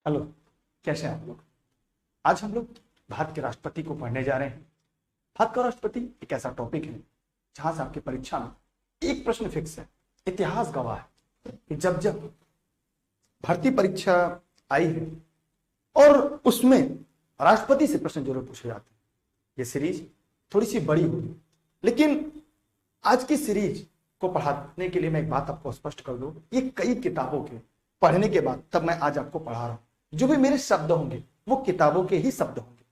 Hello. कैसे हैं आप लोग? आज हम लोग भारत के राष्ट्रपति को पढ़ने जा रहे हैं। भारत का राष्ट्रपति एक ऐसा टॉपिक है जहां से आपकी परीक्षा में एक प्रश्न फिक्स है। इतिहास गवाह है कि जब जब भर्ती परीक्षा आई है और उसमें राष्ट्रपति से प्रश्न जरूर पूछे जाते हैं। ये सीरीज थोड़ी सी बड़ी होगी, लेकिन आज की सीरीज को पढ़ाने के लिए मैं एक बात आपको स्पष्ट कर दूं, ये कई किताबों के पढ़ने के बाद तब मैं आज आपको पढ़ा रहा हूं। जो भी मेरे शब्द होंगे वो किताबों के ही शब्द होंगे,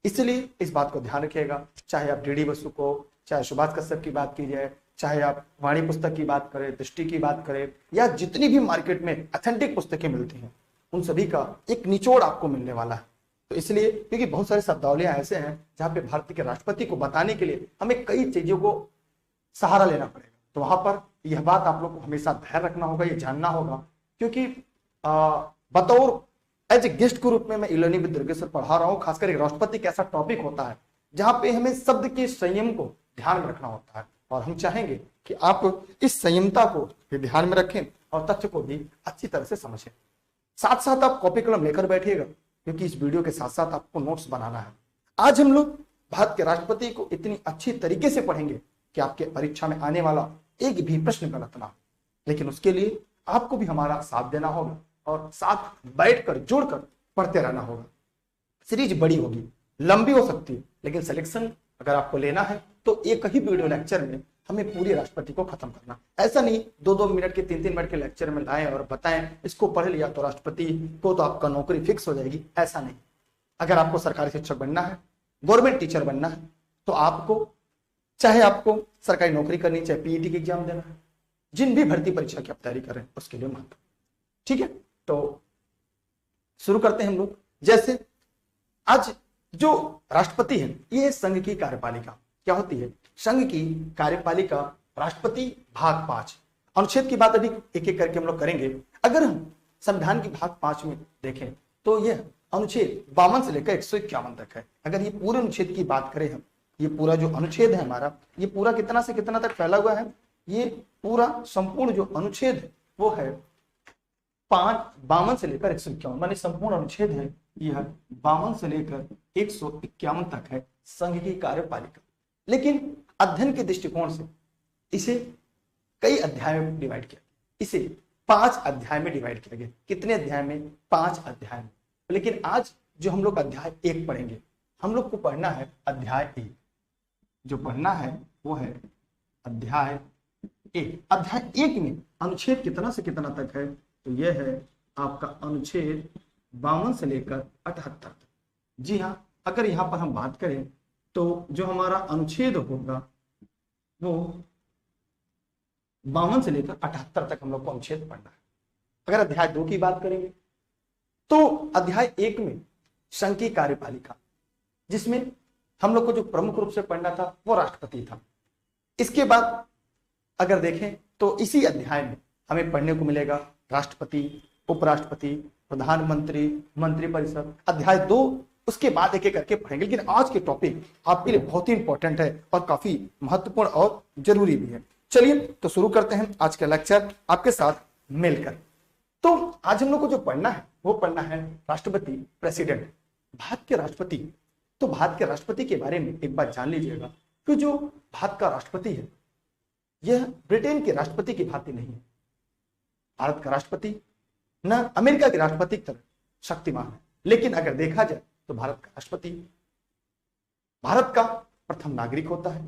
इसलिए इस बात को ध्यान रखिएगा। चाहे आप डीडी बसु को, चाहे सुभाष कश्यप की बात की जाए, चाहे आप वाणी पुस्तक की बात करें, दृष्टि की बात करें, या जितनी भी मार्केट में ऑथेंटिक पुस्तकें मिलती हैं, उन सभी का एक निचोड़ आपको मिलने वाला है। तो इसलिए क्योंकि बहुत सारे शब्दावलियां ऐसे हैं जहां पे भारत के राष्ट्रपति को बताने के लिए हमें कई चीजों को सहारा लेना पड़ेगा। तो वहां पर यह बात आप लोग को हमेशा ध्यान रखना होगा, ये जानना होगा, क्योंकि बतौर एज ए गेस्ट के रूप में मैं इलेनी विद दुर्गेश्वर पढ़ा रहा हूं। खासकर एक राष्ट्रपति एक ऐसा टॉपिक होता है जहां पे हमें शब्द के संयम को ध्यान में रखना होता है, और हम चाहेंगे कि आप इस संयमता को भी ध्यान में रखें और तथ्य को भी अच्छी तरह से समझें। साथ साथ आप कॉपी कलम लेकर बैठिएगा, क्योंकि इस वीडियो के साथ साथ आपको नोट्स बनाना है। आज हम लोग भारत के राष्ट्रपति को इतनी अच्छी तरीके से पढ़ेंगे कि आपके परीक्षा में आने वाला एक भी प्रश्न गलत ना हो। लेकिन उसके लिए आपको भी हमारा साथ देना होगा और साथ बैठकर जोड़कर पढ़ते रहना होगा। सीरीज बड़ी होगी, लंबी हो सकती है, लेकिन सिलेक्शन अगर आपको लेना है तो एक ही वीडियो लेक्चर में हमें पूरी राष्ट्रपति को खत्म करना। ऐसा नहीं 2-2 मिनट के 3-3 मिनट के लेक्चर में लाएं और बताएं इसको पढ़ लिया तो राष्ट्रपति को तो आपका नौकरी फिक्स हो जाएगी। ऐसा नहीं। अगर आपको सरकारी शिक्षक बनना है, गवर्नमेंट टीचर बनना है, तो आपको चाहे आपको सरकारी नौकरी करनी, चाहे पीईटी की एग्जाम देना है, जिन भी भर्ती परीक्षा की आप तैयारी कर रहे हैं उसके लिए महत्व। ठीक है, तो शुरू करते हैं हम लोग। जैसे आज जो राष्ट्रपति है ये संघ की कार्यपालिका क्या होती है? संघ की कार्यपालिका राष्ट्रपति भाग 5 अनुच्छेद की बात अभी एक एक करके हम लोग करेंगे। अगर हम संविधान की भाग 5 में देखें तो यह अनुच्छेद 52 से लेकर 151 तक है। अगर ये पूरे अनुच्छेद की बात करें हम, ये पूरा जो अनुच्छेद है हमारा, ये पूरा कितना से कितना तक फैला हुआ है? ये पूरा संपूर्ण जो अनुच्छेद है वो है 52 से लेकर 151, माने संपूर्ण अनुच्छेद है यह 52 से लेकर 151 तक है संघ की कार्यपालिका। लेकिन अध्ययन के दृष्टिकोण से इसे कई अध्यायों में डिवाइड किया, इसे 5 अध्याय में डिवाइड किया गया। कितने अध्याय में? 5 अध्याय में। लेकिन आज जो हम लोग अध्याय 1 पढ़ेंगे, हम लोग को पढ़ना है अध्याय 1। जो पढ़ना है वो है अध्याय 1। अध्याय 1 में अनुच्छेद कितना से कितना तक है? तो यह है आपका अनुच्छेद 52 से लेकर 78 तक। जी हाँ, अगर यहां पर हम बात करें तो जो हमारा अनुच्छेद होगा वो 52 से लेकर 78 तक हम लोग को अनुच्छेद पढ़ना है। अगर अध्याय 2 की बात करेंगे तो अध्याय 1 में संघ की कार्यपालिका, जिसमें हम लोग को जो प्रमुख रूप से पढ़ना था वो राष्ट्रपति था। इसके बाद अगर देखें तो इसी अध्याय में हमें पढ़ने को मिलेगा राष्ट्रपति, उपराष्ट्रपति, प्रधानमंत्री, मंत्रिपरिषद। अध्याय 2 उसके बाद एक एक करके पढ़ेंगे। लेकिन आज के टॉपिक आपके लिए बहुत ही इंपॉर्टेंट है और काफी महत्वपूर्ण और जरूरी भी है। चलिए तो शुरू करते हैं आज का लेक्चर आपके साथ मिलकर। तो आज हम लोग को जो पढ़ना है वो पढ़ना है राष्ट्रपति, प्रेसिडेंट, भारत के राष्ट्रपति। तो भारत के राष्ट्रपति के बारे में एक बात जान लीजिएगा कि जो भारत का राष्ट्रपति है यह ब्रिटेन के राष्ट्रपति की भांति नहीं है। भारत का राष्ट्रपति न अमेरिका के राष्ट्रपति की तरह शक्तिमान है, लेकिन अगर देखा जाए तो भारत का राष्ट्रपति भारत का प्रथम नागरिक होता है।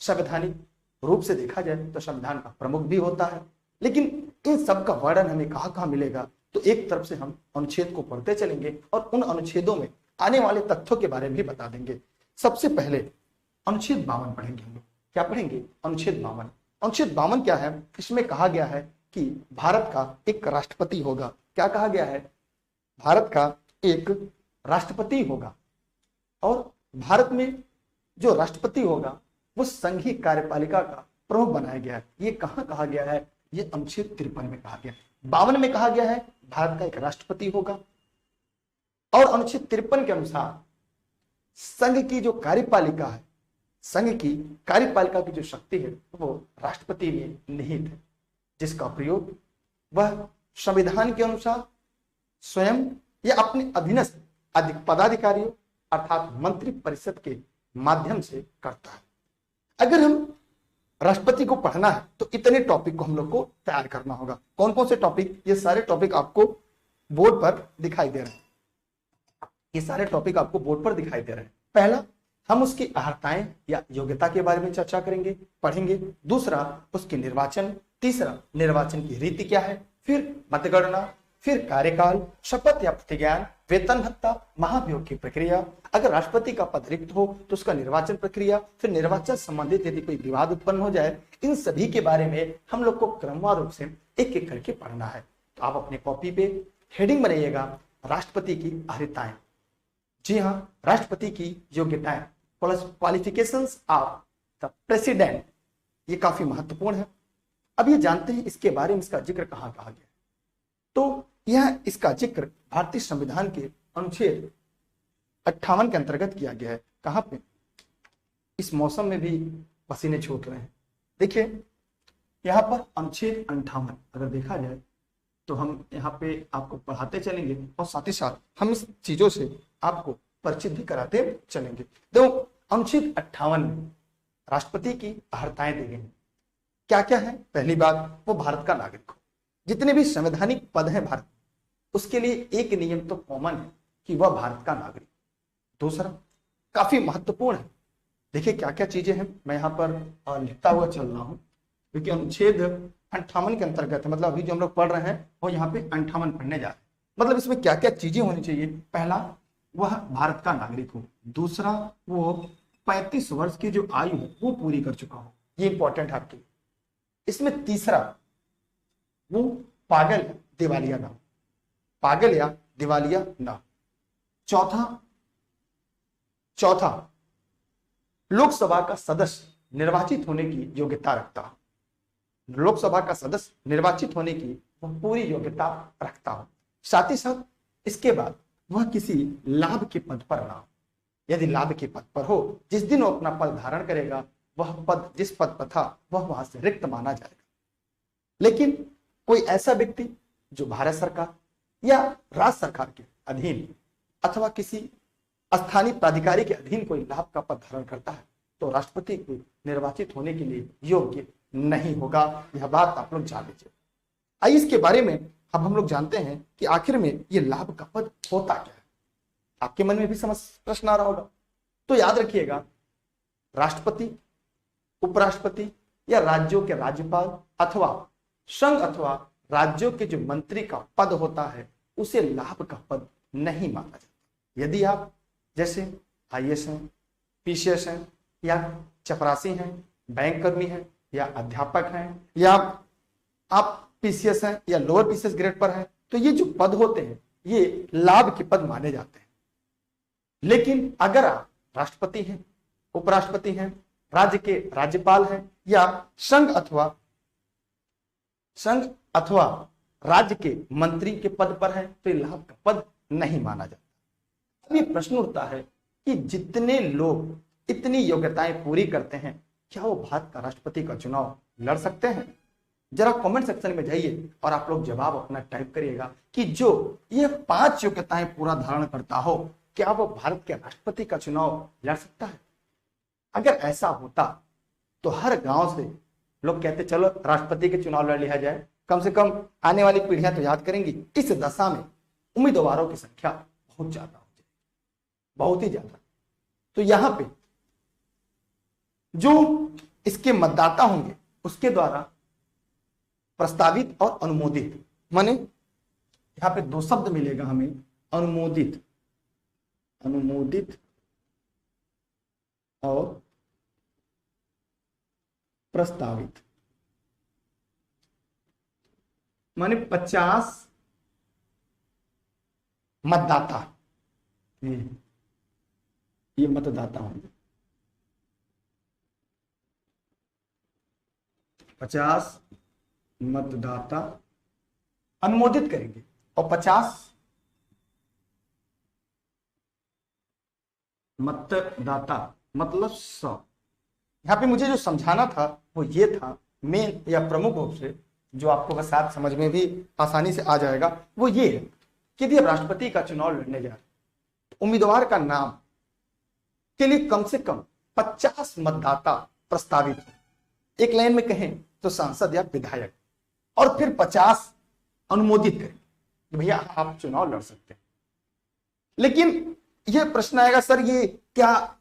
संवैधानिक रूप से देखा जाए तो संविधान का प्रमुख भी होता है। लेकिन इन सब का वर्णन हमें कहां मिलेगा? तो एक तरफ से हम अनुच्छेद को पढ़ते चलेंगे और उन अनुच्छेदों में आने वाले तथ्यों के बारे में भी बता देंगे। सबसे पहले अनुच्छेद 52 पढ़ेंगे हम लोग। क्या पढ़ेंगे? अनुच्छेद 52। अनुच्छेद 52 क्या है? इसमें कहा गया है कि भारत का एक राष्ट्रपति होगा। क्या कहा गया है? भारत का एक राष्ट्रपति होगा, और भारत में जो राष्ट्रपति होगा वो संघीय कार्यपालिका का प्रमुख बनाया गया है। ये कहां कहा गया है? ये अनुच्छेद 53 में कहा गया है। 52 में कहा गया है भारत का एक राष्ट्रपति होगा, और अनुच्छेद 53 के अनुसार संघ की जो कार्यपालिका है, संघ की कार्यपालिका की जो शक्ति है वो राष्ट्रपति में निहित है, जिसका प्रयोग वह संविधान के अनुसार स्वयं या अपने अधीनस्थ अधिक पदाधिकारियों अर्थात मंत्री परिषद के माध्यम से करता है। अगर हम राष्ट्रपति को पढ़ना है तो इतने टॉपिक को हम लोग को तैयार करना होगा। कौन कौन से टॉपिक? ये सारे टॉपिक आपको बोर्ड पर दिखाई दे रहे हैं। ये सारे टॉपिक आपको बोर्ड पर दिखाई दे रहे हैं। पहला, हम उसकी अर्हताएं या योग्यता के बारे में चर्चा करेंगे, पढ़ेंगे। दूसरा, उसके निर्वाचन। तीसरा, निर्वाचन की रीति क्या है। फिर मतगणना, फिर कार्यकाल, शपथ या प्रतिज्ञान, वेतन भत्ता, महाभियोग की प्रक्रिया, अगर राष्ट्रपति का पद रिक्त हो तो उसका निर्वाचन प्रक्रिया, फिर निर्वाचन संबंधित यदि कोई विवाद उत्पन्न हो जाए, इन सभी के बारे में हम लोग को क्रमवार रूप से एक एक करके पढ़ना है। तो आप अपने कॉपी पे हेडिंग बनाइएगा, राष्ट्रपति की अर्हताएं। जी हाँ, राष्ट्रपति की योग्यताएं, क्वालिफिकेशंस ऑफ द प्रेसिडेंट, ये काफी महत्वपूर्ण है। अब ये जानते हैं इसके बारे में इसका जिक्र कहाँ कहा गया। तो यह इसका जिक्र भारतीय संविधान के अनुच्छेद 58 के अंतर्गत किया गया है। कहां पे? इस मौसम में भी पसीने छूट रहे हैं। देखिए यहाँ पर अनुच्छेद 58 अगर देखा जाए तो हम यहाँ पे आपको पढ़ाते चलेंगे और साथ ही साथ हम इस चीजों से आपको परिचित भी कराते चलेंगे। देखो अनुच्छेद 58 में राष्ट्रपति की अर्हताएं दी गई हैं। क्या क्या है? पहली बात, वो भारत का नागरिक हो। जितने भी संवैधानिक पद हैं भारत, उसके लिए एक नियम तो कॉमन है कि वह भारत का नागरिक। दूसरा, काफी महत्वपूर्ण है, देखिए क्या क्या चीजें हैं, मैं यहाँ पर लिखता हुआ चल रहा हूँ क्योंकि अनुच्छेद 58 के अंतर्गत है। मतलब अभी जो हम लोग पढ़ रहे हैं वो यहाँ पे 58 पढ़ने जा रहे हैं। मतलब इसमें क्या क्या चीजें होनी चाहिए। पहला, वह भारत का नागरिक हो। दूसरा, वो 35 वर्ष की जो आयु है वो पूरी कर चुका हो, ये इंपॉर्टेंट है आपके लिए। इसमें तीसरा, वो पागल या दिवालिया ना हो, पागल या दिवालिया ना। चौथा, लोकसभा का सदस्य निर्वाचित होने की योग्यता रखता हो। लोकसभा का सदस्य निर्वाचित होने की वह पूरी योग्यता रखता हो। साथ ही साथ इसके बाद वह किसी लाभ के पद पर ना हो। यदि लाभ के पद पर हो, जिस दिन वो अपना पद धारण करेगा वह पद जिस पद पर था वह वहां से रिक्त माना जाएगा। लेकिन कोई ऐसा व्यक्ति जो भारत सरकार या राज्य सरकार के अधीन अथवा किसी स्थानीय प्राधिकारी के अधीन कोई लाभ का पद धारण करता है तो राष्ट्रपति को निर्वाचित होने के लिए योग्य नहीं होगा। यह बात आप लोग जान लीजिए। आइए इसके बारे में अब हम लोग जानते हैं कि आखिर में ये लाभ का पद होता क्या है। आपके मन में भी प्रश्न आ रहा होगा, तो याद रखिएगा, राष्ट्रपति, उपराष्ट्रपति या राज्यों के राज्यपाल अथवा संघ अथवा राज्यों के जो मंत्री का पद होता है उसे लाभ का पद नहीं माना जाता। यदि आप जैसे आईएएस हैं, पीसीएस हैं या चपरासी हैं, बैंक कर्मी हैं या अध्यापक हैं या आप पीसीएस हैं या लोअर पीसीएस ग्रेड पर हैं, तो ये जो पद होते हैं ये लाभ के पद माने जाते हैं। लेकिन अगर आप राष्ट्रपति हैं, उपराष्ट्रपति हैं, राज्य के राज्यपाल हैं या संघ अथवा राज्य के मंत्री के पद पर हैं तो ये लाभ का पद नहीं माना जाता। अब ये प्रश्न उठता है कि जितने लोग इतनी योग्यताएं पूरी करते हैं क्या वो भारत का राष्ट्रपति का चुनाव लड़ सकते हैं? जरा कमेंट सेक्शन में जाइए और आप लोग जवाब अपना टाइप करिएगा कि जो ये 5 योग्यताएं पूरा धारण करता हो क्या वो भारत के राष्ट्रपति का चुनाव लड़ सकता है? अगर ऐसा होता तो हर गांव से लोग कहते चलो राष्ट्रपति के चुनाव लड़ लिया जाए, कम से कम आने वाली पीढ़ियां तो याद करेंगी। इस दशा में उम्मीदवारों की संख्या बहुत ज्यादा हो जाएगी, बहुत ही ज्यादा। तो यहां पे जो इसके मतदाता होंगे उसके द्वारा प्रस्तावित और अनुमोदित, माने यहां पे 2 शब्द मिलेगा हमें, अनुमोदित और प्रस्तावित, माने 50 मतदाता, ये मतदाता होंगे, 50 मतदाता अनुमोदित करेंगे और 50 मतदाता मतलब 100। यहां पे मुझे जो समझाना था वो ये था, मेन या प्रमुख रूप से जो आपको बस साथ समझ में भी आसानी से आ जाएगा वो ये है कि यदि आप राष्ट्रपति का चुनाव लड़ने जा रहे हैं तो उम्मीदवार का नाम के लिए कम से कम 50 मतदाता प्रस्तावित हो। एक लाइन में कहें तो सांसद या विधायक, और फिर 50 अनुमोदित करें कि भैया आप चुनाव लड़ सकते हैं। लेकिन यह प्रश्न आएगा, सर ये क्या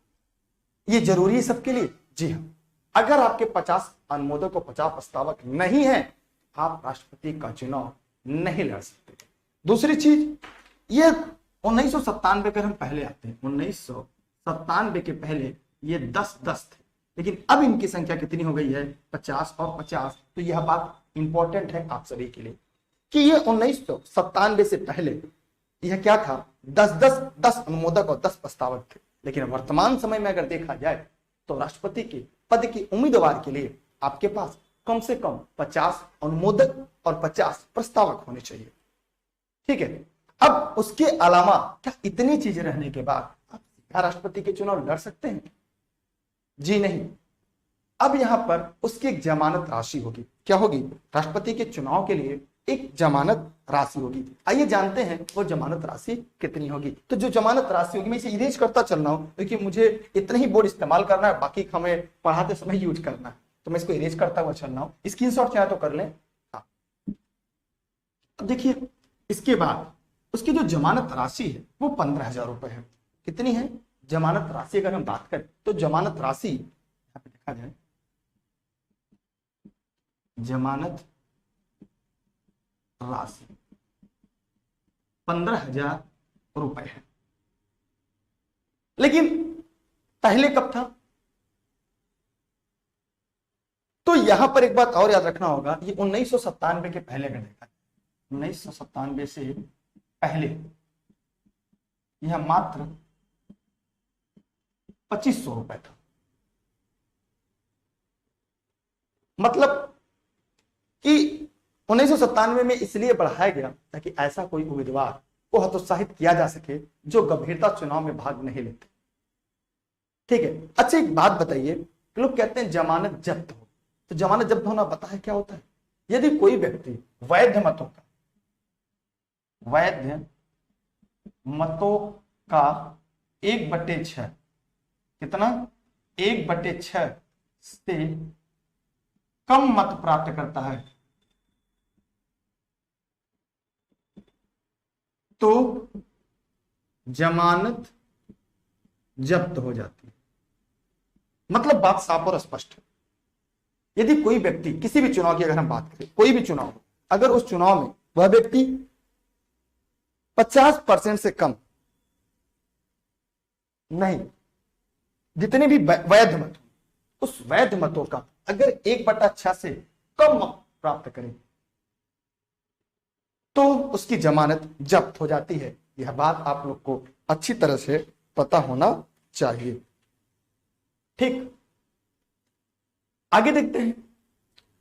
ये जरूरी है सबके लिए? जी हाँ, अगर आपके 50 अनुमोदक और 50 प्रस्तावक नहीं है, आप राष्ट्रपति का चुनाव नहीं लड़ सकते। दूसरी चीज, ये 1997 के हम पहले आते हैं, 1997 के पहले ये 10-10 थे, लेकिन अब इनकी संख्या कितनी हो गई है? 50 और 50। तो यह बात इंपॉर्टेंट है आप सभी के लिए कि ये 1997 से पहले यह क्या था? 10 अनुमोदक और 10 प्रस्तावक थे। लेकिन वर्तमान समय में अगर देखा जाए तो राष्ट्रपति के पद के उम्मीदवार के लिए आपके पास कम से कम 50 अनुमोदक और 50 प्रस्तावक होने चाहिए। ठीक है, अब उसके अलावा क्या इतनी चीजें रहने के बाद आप सीधा राष्ट्रपति के चुनाव लड़ सकते हैं? जी नहीं। अब यहां पर उसकी एक जमानत राशि होगी। क्या होगी? राष्ट्रपति के चुनाव के लिए एक जमानत राशि होगी। आइए जानते हैं वो जमानत राशि कितनी होगी। तो जो जमानत राशि होगी, मैं इसे इरेज करता चल रहा हूं क्योंकि मुझे इतना ही बोर्ड इस्तेमाल करना है, बाकी हमें पढ़ाते समय यूज करना है, तो मैं इसको इरेज करता हुआ चल रहा हूं। स्क्रीनशॉट चाहे तो कर लें। हाँ, अब देखिए इसके बाद उसकी जो जमानत राशि है वो 15,000 रुपए है। कितनी है जमानत राशि? अगर हम बात करें तो जमानत राशि यहां पे देखा जाए, जमानत राशि 15,000 रुपए है। लेकिन पहले कब था? तो यहां पर एक बात और याद रखना होगा, ये 1997 के पहले का देखा, 1997 से पहले यह मात्र 2500 रुपए था। मतलब कि 1997 में इसलिए बढ़ाया गया ताकि ऐसा कोई उम्मीदवार को हतोत्साहित किया जा सके जो गंभीरता चुनाव में भाग नहीं लेते। ठीक है, अच्छा एक बात बताइए, लोग कहते हैं जमानत जब्त हो, तो जमानत जब्त होना पता है क्या होता है? यदि कोई व्यक्ति वैध मतों का 1/6, कितना? 1/6 से कम मत प्राप्त करता है तो जमानत जब्त हो जाती है। मतलब बात साफ और स्पष्ट है। यदि कोई व्यक्ति किसी भी चुनाव की अगर हम बात करें, कोई भी चुनाव हो, अगर उस चुनाव में वह व्यक्ति 50% से कम नहीं, जितने भी वैध मत, उस वैध मतों का अगर 1/6 से कम मत प्राप्त करें तो उसकी जमानत जब्त हो जाती है। यह बात आप लोग को अच्छी तरह से पता होना चाहिए। ठीक, आगे देखते हैं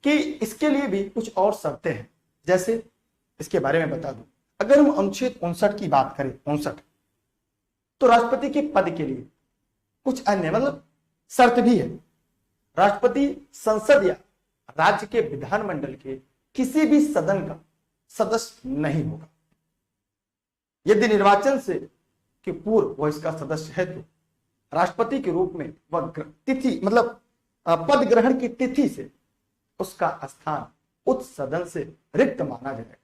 कि इसके लिए भी कुछ और शर्तें हैं। जैसे इसके बारे में बता दूं, अगर हम अनुच्छेद 59 की बात करें, 59, तो राष्ट्रपति के पद के लिए कुछ अन्य मतलब शर्त भी है। राष्ट्रपति संसद या राज्य के विधानमंडल के किसी भी सदन का सदस्य नहीं होगा। यदि निर्वाचन से के पूर्व वह इसका सदस्य है तो राष्ट्रपति के रूप में वह तिथि मतलब पद ग्रहण की तिथि से उसका स्थान उस सदन से रिक्त माना जाएगा।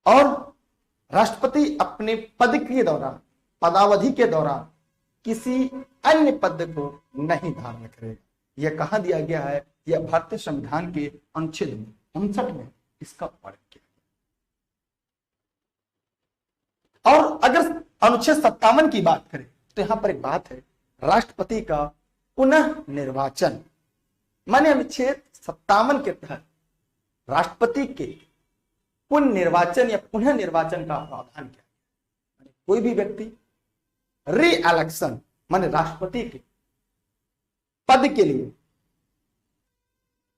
और राष्ट्रपति अपने पद के दौरान, पदावधि के दौरान किसी अन्य पद को नहीं धारण करेगा। यह कहां दिया गया है? यह भारतीय संविधान के अनुच्छेद 59 में इसका उल्लेख किया। और अगर अनुच्छेद 57 की बात करें तो यहां पर एक बात है, राष्ट्रपति का पुनः निर्वाचन, माने अनुच्छेद 57 के तहत राष्ट्रपति के पुनः निर्वाचन या पुनः निर्वाचन का प्रावधान किया। कोई भी व्यक्ति री इलेक्शन माने राष्ट्रपति के पद के लिए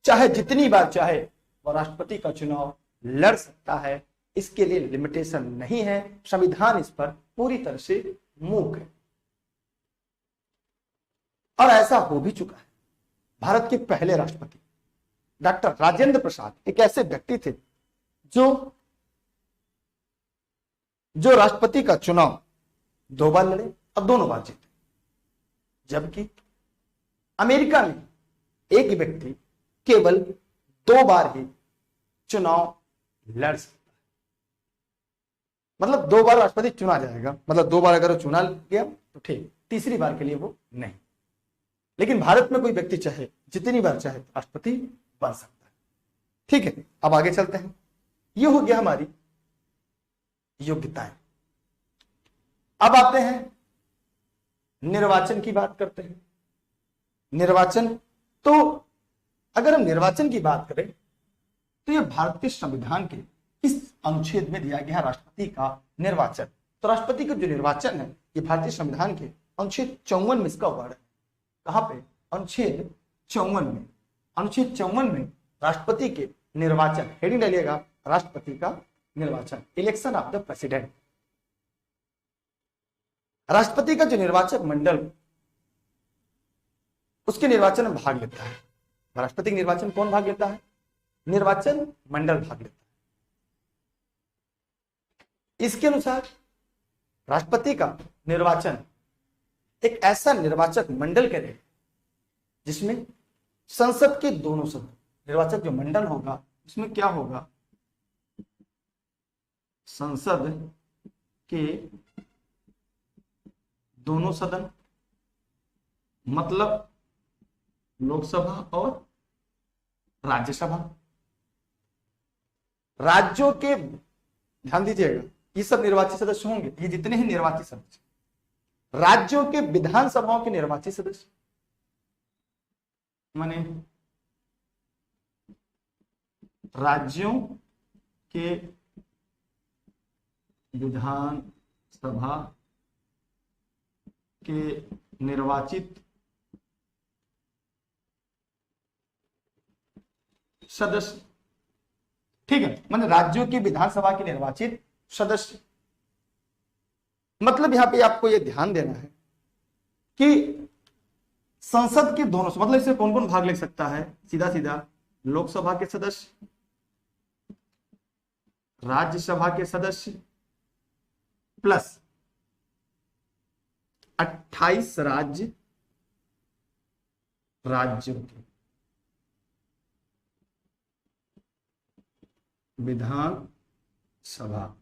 चाहे जितनी बार चाहे वह राष्ट्रपति का चुनाव लड़ सकता है। इसके लिए लिमिटेशन नहीं है, संविधान इस पर पूरी तरह से मूक है। और ऐसा हो भी चुका है। भारत के पहले राष्ट्रपति डॉक्टर राजेंद्र प्रसाद एक ऐसे व्यक्ति थे जो जो राष्ट्रपति का चुनाव 2 बार लड़े और दोनों बार जीते, जबकि अमेरिका में एक व्यक्ति केवल 2 बार ही चुनाव लड़ सकता है। मतलब 2 बार राष्ट्रपति चुना जाएगा, मतलब 2 बार अगर वो चुना गया तो ठीक, तीसरी बार के लिए वो नहीं। लेकिन भारत में कोई व्यक्ति चाहे जितनी बार चाहे राष्ट्रपति बन सकता है। ठीक है, अब आगे चलते हैं। ये हो गया हमारी योग्यताएं। अब आते हैं निर्वाचन की बात करते हैं। निर्वाचन, तो अगर हम निर्वाचन की बात करें तो यह भारतीय संविधान के इस अनुच्छेद में दिया गया है राष्ट्रपति का निर्वाचन। तो राष्ट्रपति का जो निर्वाचन है ये भारतीय संविधान के अनुच्छेद 54 में इसका वर्ड है। कहां पे? अनुच्छेद 54 में। अनुच्छेद 54 में राष्ट्रपति के निर्वाचन, हेडिंग डालिएगा राष्ट्रपति का निर्वाचन, इलेक्शन ऑफ द प्रेसिडेंट। राष्ट्रपति का जो निर्वाचक मंडल उसके निर्वाचन में भाग लेता है। राष्ट्रपति के निर्वाचन कौन भाग लेता है? निर्वाचन मंडल भाग लेता है। इसके अनुसार राष्ट्रपति का निर्वाचन एक ऐसा निर्वाचक मंडल करेगा जिसमें संसद के दोनों सदन, निर्वाचक जो मंडल होगा उसमें क्या होगा? संसद के दोनों सदन, मतलब लोकसभा और राज्यसभा। राज्यों के, ध्यान दीजिएगा, ये सब निर्वाचित सदस्य होंगे, ये जितने ही निर्वाचित सदस्य, राज्यों के विधानसभाओं के निर्वाचित सदस्य, माने राज्यों के विधानसभा के निर्वाचित सदस्य। ठीक है, मतलब राज्यों की विधानसभा के निर्वाचित सदस्य। मतलब यहां पे आपको यह ध्यान देना है कि संसद के दोनों, मतलब इससे कौन कौन भाग ले सकता है? सीधा सीधा लोकसभा के सदस्य, राज्यसभा के सदस्य, प्लस 28 राज्यों के विधानसभा।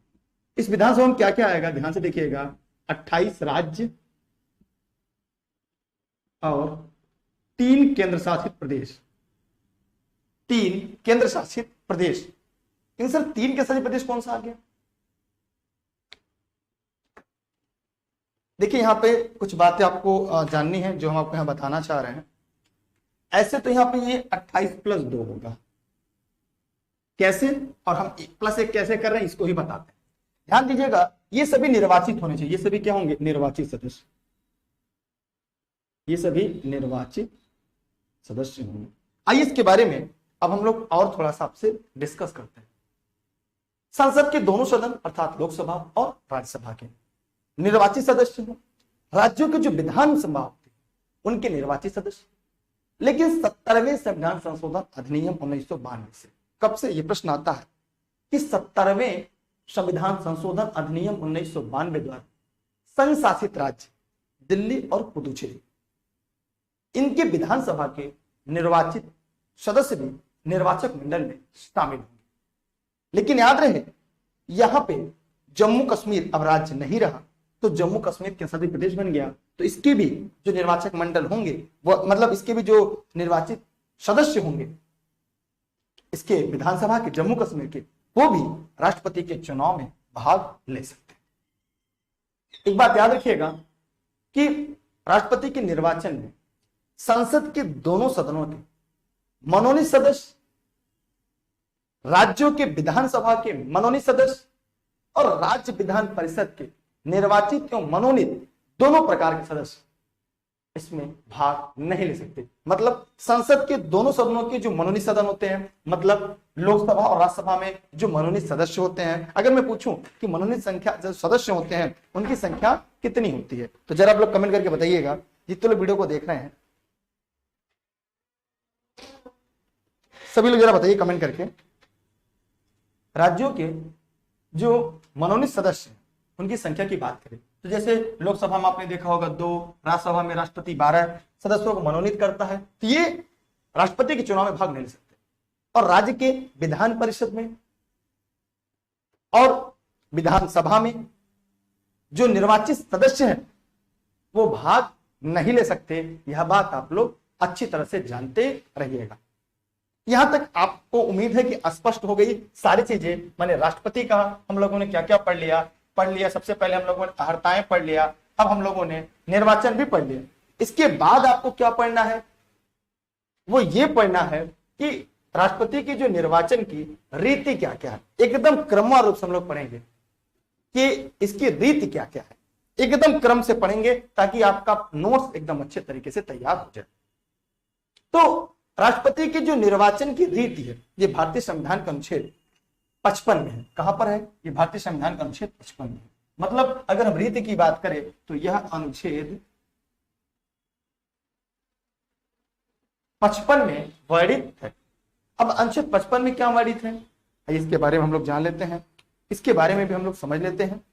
इस विधानसभा में क्या क्या आएगा? ध्यान से देखिएगा, 28 राज्य और 3 केंद्र शासित प्रदेश। 3 केंद्र शासित प्रदेश। इन सर 3 केंद्र शासित प्रदेश कौन सा आ गया? देखिए यहां पे कुछ बातें आपको जाननी है जो हम आपको यहां बताना चाह रहे हैं। ऐसे तो यहां पे ये 28 + 2 होगा, कैसे, और हम +1 कैसे कर रहे हैं इसको ही बताते हैं। ध्यान दीजिएगा, ये सभी निर्वाचित होने चाहिए। ये सभी क्या होंगे? निर्वाचित सदस्य। ये सभी निर्वाचित सदस्य होंगे। आइए इसके बारे में अब हम लोग और थोड़ा सा आपसे डिस्कस करते हैं। संसद के दोनों सदन अर्थात लोकसभा और राज्यसभा के निर्वाचित सदस्य हो, राज्यों के जो विधानसभा होती है उनके निर्वाचित सदस्य। लेकिन 70वें संविधान संशोधन अधिनियम 1992 से, कब से ये प्रश्न आता है कि 70वें संविधान संशोधन अधिनियम 1992 द्वारा संघ शासित राज्य दिल्ली और पुदुचेरी, इनके विधानसभा के निर्वाचित सदस्य भी निर्वाचक मंडल में शामिल होंगे। लेकिन याद रहे, यहां पे जम्मू कश्मीर अब राज्य नहीं रहा, तो जम्मू कश्मीर केंद्रशासित प्रदेश बन गया। तो इसके भी जो निर्वाचक मंडल होंगे वो, मतलब इसके भी जो निर्वाचित सदस्य होंगे इसके विधानसभा के जम्मू कश्मीर के, वो भी राष्ट्रपति के चुनाव में भाग ले सकते हैं। एक बात याद रखिएगा कि राष्ट्रपति के निर्वाचन में संसद के दोनों सदनों के मनोनीत सदस्य, राज्यों के विधानसभा के मनोनीत सदस्य और राज्य विधान परिषद के निर्वाचित एवं मनोनीत दोनों प्रकार के सदस्य इसमें भाग नहीं ले सकते। मतलब संसद के दोनों सदनों के जो मनोनीत सदन होते हैं, मतलब लोकसभा और राज्यसभा में जो मनोनीत सदस्य होते हैं, अगर मैं पूछूं कि मनोनीत संख्या जो सदस्य होते हैं उनकी संख्या कितनी होती है, तो जरा आप लोग कमेंट करके बताइएगा जितने लोग वीडियो को देख रहे हैं। सभी लोग जरा बताइए कमेंट करके, राज्यों के जो मनोनीत सदस्य उनकी संख्या की बात करें तो जैसे लोकसभा में आपने देखा होगा 2, राज्यसभा में राष्ट्रपति 12 सदस्यों को मनोनीत करता है, तो ये राष्ट्रपति के चुनाव में भाग नहीं ले सकते। और राज्य के विधान परिषद में और विधानसभा में जो निर्वाचित सदस्य हैं वो भाग नहीं ले सकते। यह बात आप लोग अच्छी तरह से जानते रहिएगा। यहां तक आपको उम्मीद है कि स्पष्ट हो गई सारी चीजें। माने राष्ट्रपति का हम लोगों ने क्या क्या पढ़ लिया। सबसे पहले हम लोगों ने अहर्ताएं पढ़ लिया, अब हम लोगों ने निर्वाचन भी पढ़ लिया। इसके बाद आपको क्या पढ़ना है, वो ये पढ़ना है कि राष्ट्रपति की जो निर्वाचन की रीति क्या क्या है। एकदम क्रमवार रूप से हम लोग पढ़ेंगे कि इसकी रीति क्या क्या है, एकदम क्रम से पढ़ेंगे ताकि आपका नोट्स एकदम अच्छे तरीके से तैयार हो जाए। तो राष्ट्रपति की जो निर्वाचन की रीति है ये भारतीय संविधान का अनुच्छेद 55 में है। कहां पर है? ये भारतीय संविधान का अनुच्छेद 55 में है। मतलब अगर हम रीति की बात करें तो यह अनुच्छेद 55 में वर्णित है। अब अनुच्छेद 55 में क्या वर्णित है इसके बारे में हम लोग जान लेते हैं, इसके बारे में भी हम लोग समझ लेते हैं।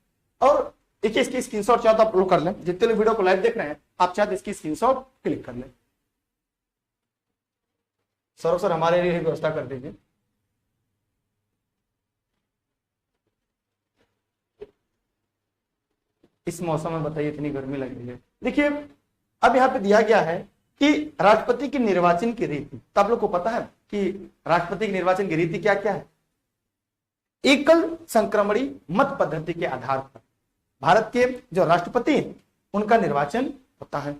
और देखिए इसकी स्क्रीनशॉट चाहे तो आप लोग कर लें, जितने लोग वीडियो को लाइव देख रहे हैं आप चाहे तो इसकी स्क्रीनशॉट क्लिक कर लें। सर हमारे लिए व्यवस्था कर दीजिए। इस मौसम में बताइए इतनी गर्मी लग रही है। देखिए अब यहाँ पे दिया गया है कि राष्ट्रपति की निर्वाचन की रीति। तो आप लोग को पता है कि राष्ट्रपति की निर्वाचन की रीति क्या क्या है। एकल संक्रमणी मत पद्धति के आधार पर भारत के जो राष्ट्रपति हैं उनका निर्वाचन होता है।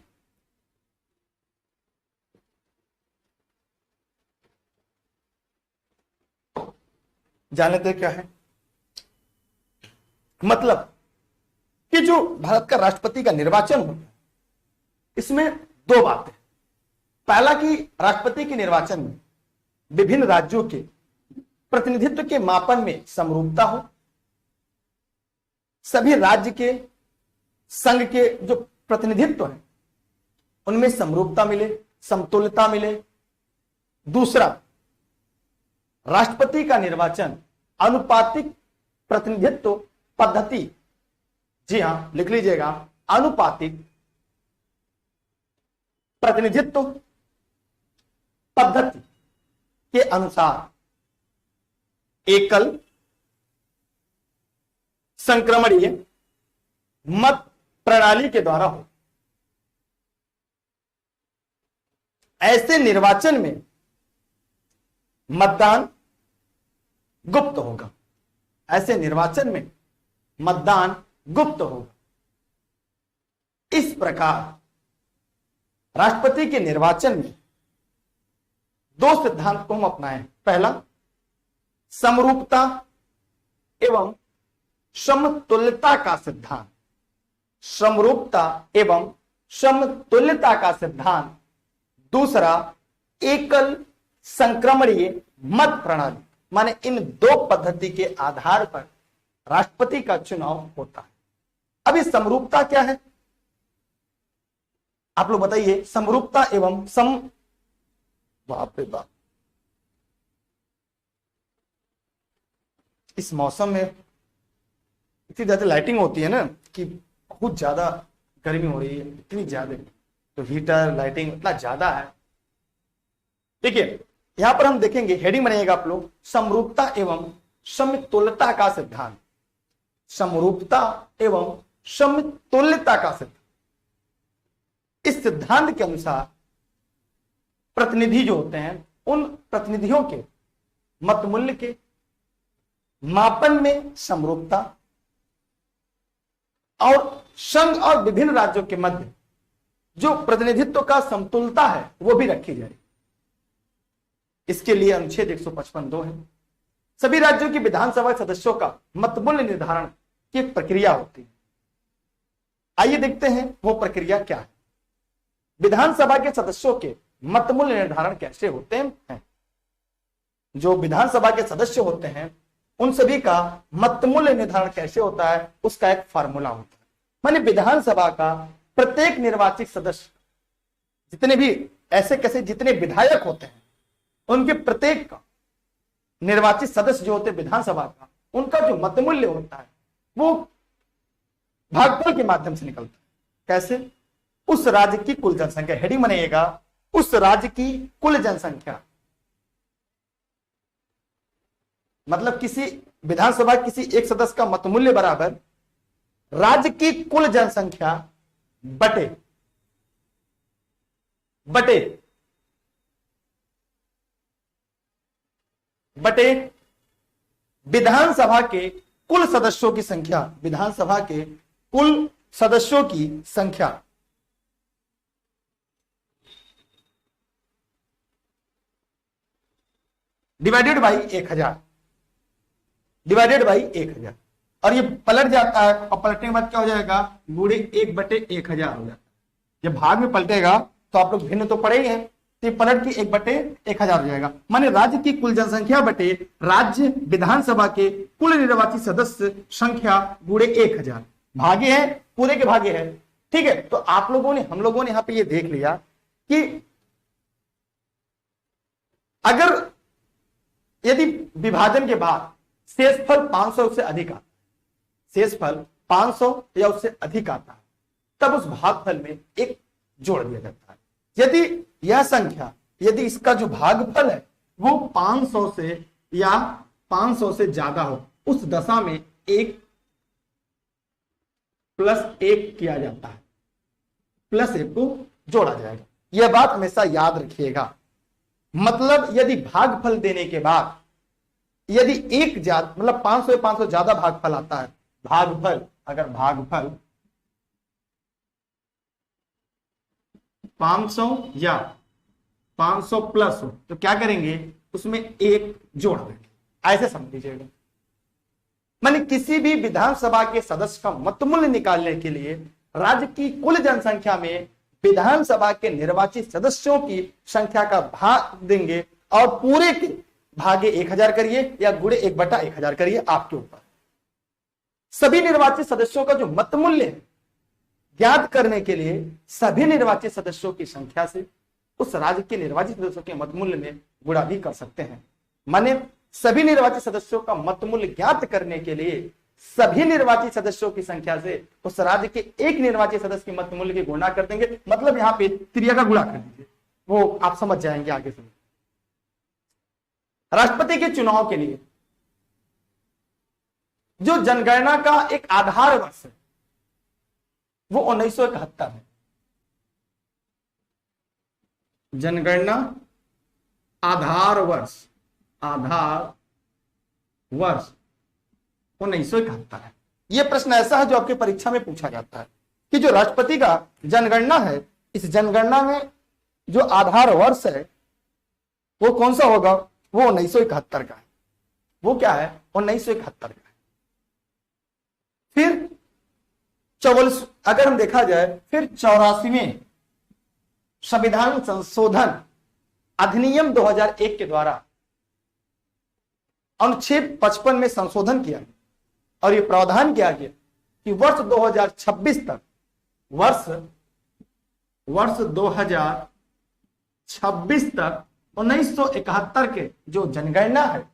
जान लेते हैं क्या है मतलब कि जो भारत का राष्ट्रपति का निर्वाचन होता है इसमें दो बातें। पहला कि राष्ट्रपति के निर्वाचन में विभिन्न राज्यों के प्रतिनिधित्व के मापन में समरूपता हो, सभी राज्य के संघ के जो प्रतिनिधित्व है उनमें समरूपता मिले, समतुल्यता मिले। दूसरा, राष्ट्रपति का निर्वाचन अनुपातिक प्रतिनिधित्व पद्धति, जी हां लिख लीजिएगा, अनुपातिक प्रतिनिधित्व पद्धति के अनुसार एकल संक्रमणीय मत प्रणाली के द्वारा हो। ऐसे निर्वाचन में मतदान गुप्त होगा। ऐसे निर्वाचन में मतदान गुप्त होगा। इस प्रकार राष्ट्रपति के निर्वाचन में दो सिद्धांत को हम अपनाएं। पहला, समरूपता एवं समतुल्यता का सिद्धांत। समरूपता एवं समतुल्यता का सिद्धांत। दूसरा, एकल संक्रमणीय मत प्रणाली, माने इन दो पद्धति के आधार पर राष्ट्रपति का चुनाव होता है। अब इस समरूपता क्या है आप लोग बताइए। समरूपता एवं बाप रे बाप, इस मौसम में इतनी ज्यादा लाइटिंग होती है ना कि बहुत ज्यादा गर्मी हो रही है, इतनी ज्यादा, तो हीटर लाइटिंग इतना ज्यादा है। देखिए यहां पर हम देखेंगे, हेडिंग बनाइएगा आप लोग, समरूपता एवं समतुल्यता का सिद्धांत। समरूपता एवं समतुल्यता का सिद्धांत। इस सिद्धांत के अनुसार प्रतिनिधि जो होते हैं उन प्रतिनिधियों के मत मूल्य के मापन में समरूपता और संघ और विभिन्न राज्यों के मध्य जो प्रतिनिधित्व का समतुलता है वो भी रखी जाए। इसके लिए अनुच्छेद 155(2) है। सभी राज्यों की विधानसभा सदस्यों का मत मूल्य निर्धारण की एक प्रक्रिया होती है। आइए देखते हैं वो प्रक्रिया क्या है। विधानसभा के सदस्यों के मत मूल्य निर्धारण कैसे होते हैं। जो विधानसभा के सदस्य होते हैं उन सभी का मत मूल्य निर्धारण कैसे होता है, उसका एक फार्मूला होता है। माने विधानसभा का प्रत्येक निर्वाचित सदस्य, जितने भी ऐसे कैसे जितने विधायक होते हैं उनके प्रत्येक निर्वाचित सदस्य जो होते हैं विधानसभा का, उनका जो मत मूल्य होता है वो भागफल के माध्यम से निकलता है। कैसे? उस राज्य की कुल जनसंख्या, हेडिंग बनाइएगा, उस राज्य की कुल जनसंख्या, मतलब किसी विधानसभा किसी एक सदस्य का मतमूल्य बराबर राज्य की कुल जनसंख्या बटे बटे बटे विधानसभा के कुल सदस्यों की संख्या, विधानसभा के कुल सदस्यों की संख्या डिवाइडेड बाई 1000, डिवाइडेड बाई 1000। और ये पलट जाता है, और पलटने के बाद क्या हो जाएगा? गुणे 1/1000 हो जाता है। जब भाग में पलटेगा तो आप लोग भिन्न तो पड़ेंगे, तो पलट के 1/1000 हो जाएगा। माने राज्य की कुल जनसंख्या बटे राज्य विधानसभा के कुल निर्वाचित सदस्य संख्या गुणे 1000। भागे है, पूरे के भागे है, ठीक है। तो आप लोगों ने, हम लोगों ने यहां पे ये देख लिया कि अगर यदि विभाजन के बाद शेषफल 500 से अधिक आता, शेषफल 500 या उससे अधिक आता है, तब उस भागफल में एक जोड़ दिया जाता है। यदि यह संख्या, यदि इसका जो भागफल है वो 500 से या 500 से ज्यादा हो, उस दशा में 1 + 1 किया जाता है, +1 को जोड़ा जाएगा। यह बात हमेशा याद रखिएगा। मतलब यदि भागफल देने के बाद यदि एक ज्यादा, मतलब 500 या 500 ज्यादा भागफल आता है, भागफल, अगर भागफल 500 या 500 प्लस हो तो क्या करेंगे? उसमें 1 जोड़ देंगे, ऐसे समझ लीजिएगा। माने किसी भी विधानसभा के सदस्य का मतमूल्य निकालने के लिए राज्य की कुल जनसंख्या में विधानसभा के निर्वाचित सदस्यों की संख्या का भाग देंगे और पूरे के भागे 1000 करिए या गुणे 1/1000 करिए, आपके ऊपर। सभी निर्वाचित सदस्यों का जो मतमूल्य है ज्ञात करने के लिए सभी निर्वाचित सदस्यों की संख्या से उस राज्य के निर्वाचित सदस्यों के मतमूल्य में गुणा भी कर सकते हैं। माने सभी निर्वाचित सदस्यों का मतमूल्य ज्ञात करने के लिए सभी निर्वाचित सदस्यों की संख्या से उस राज्य के एक निर्वाचित सदस्य के मतमूल्य की गुणा कर देंगे। मतलब यहां पे त्रिया का गुणा कर दीजिए, वो आप समझ जाएंगे आगे से। राष्ट्रपति के चुनाव के लिए जो जनगणना का एक आधार वर्ष है वो 1971 है। जनगणना आधार वर्ष 1971 है। यह प्रश्न ऐसा है जो आपके परीक्षा में पूछा जाता है कि जो राष्ट्रपति का जनगणना है, इस जनगणना में जो आधार वर्ष है वो कौन सा होगा? वो 1971 का है। वो क्या है? 1971 का है। फिर अगर हम देखा जाए, फिर 84वें संविधान संशोधन अधिनियम 2001 के द्वारा अनुच्छेद 55 में संशोधन किया गया और यह प्रावधान किया गया कि वर्ष 2026 तक, वर्ष 2026 तक 1971 के जो जनगणना है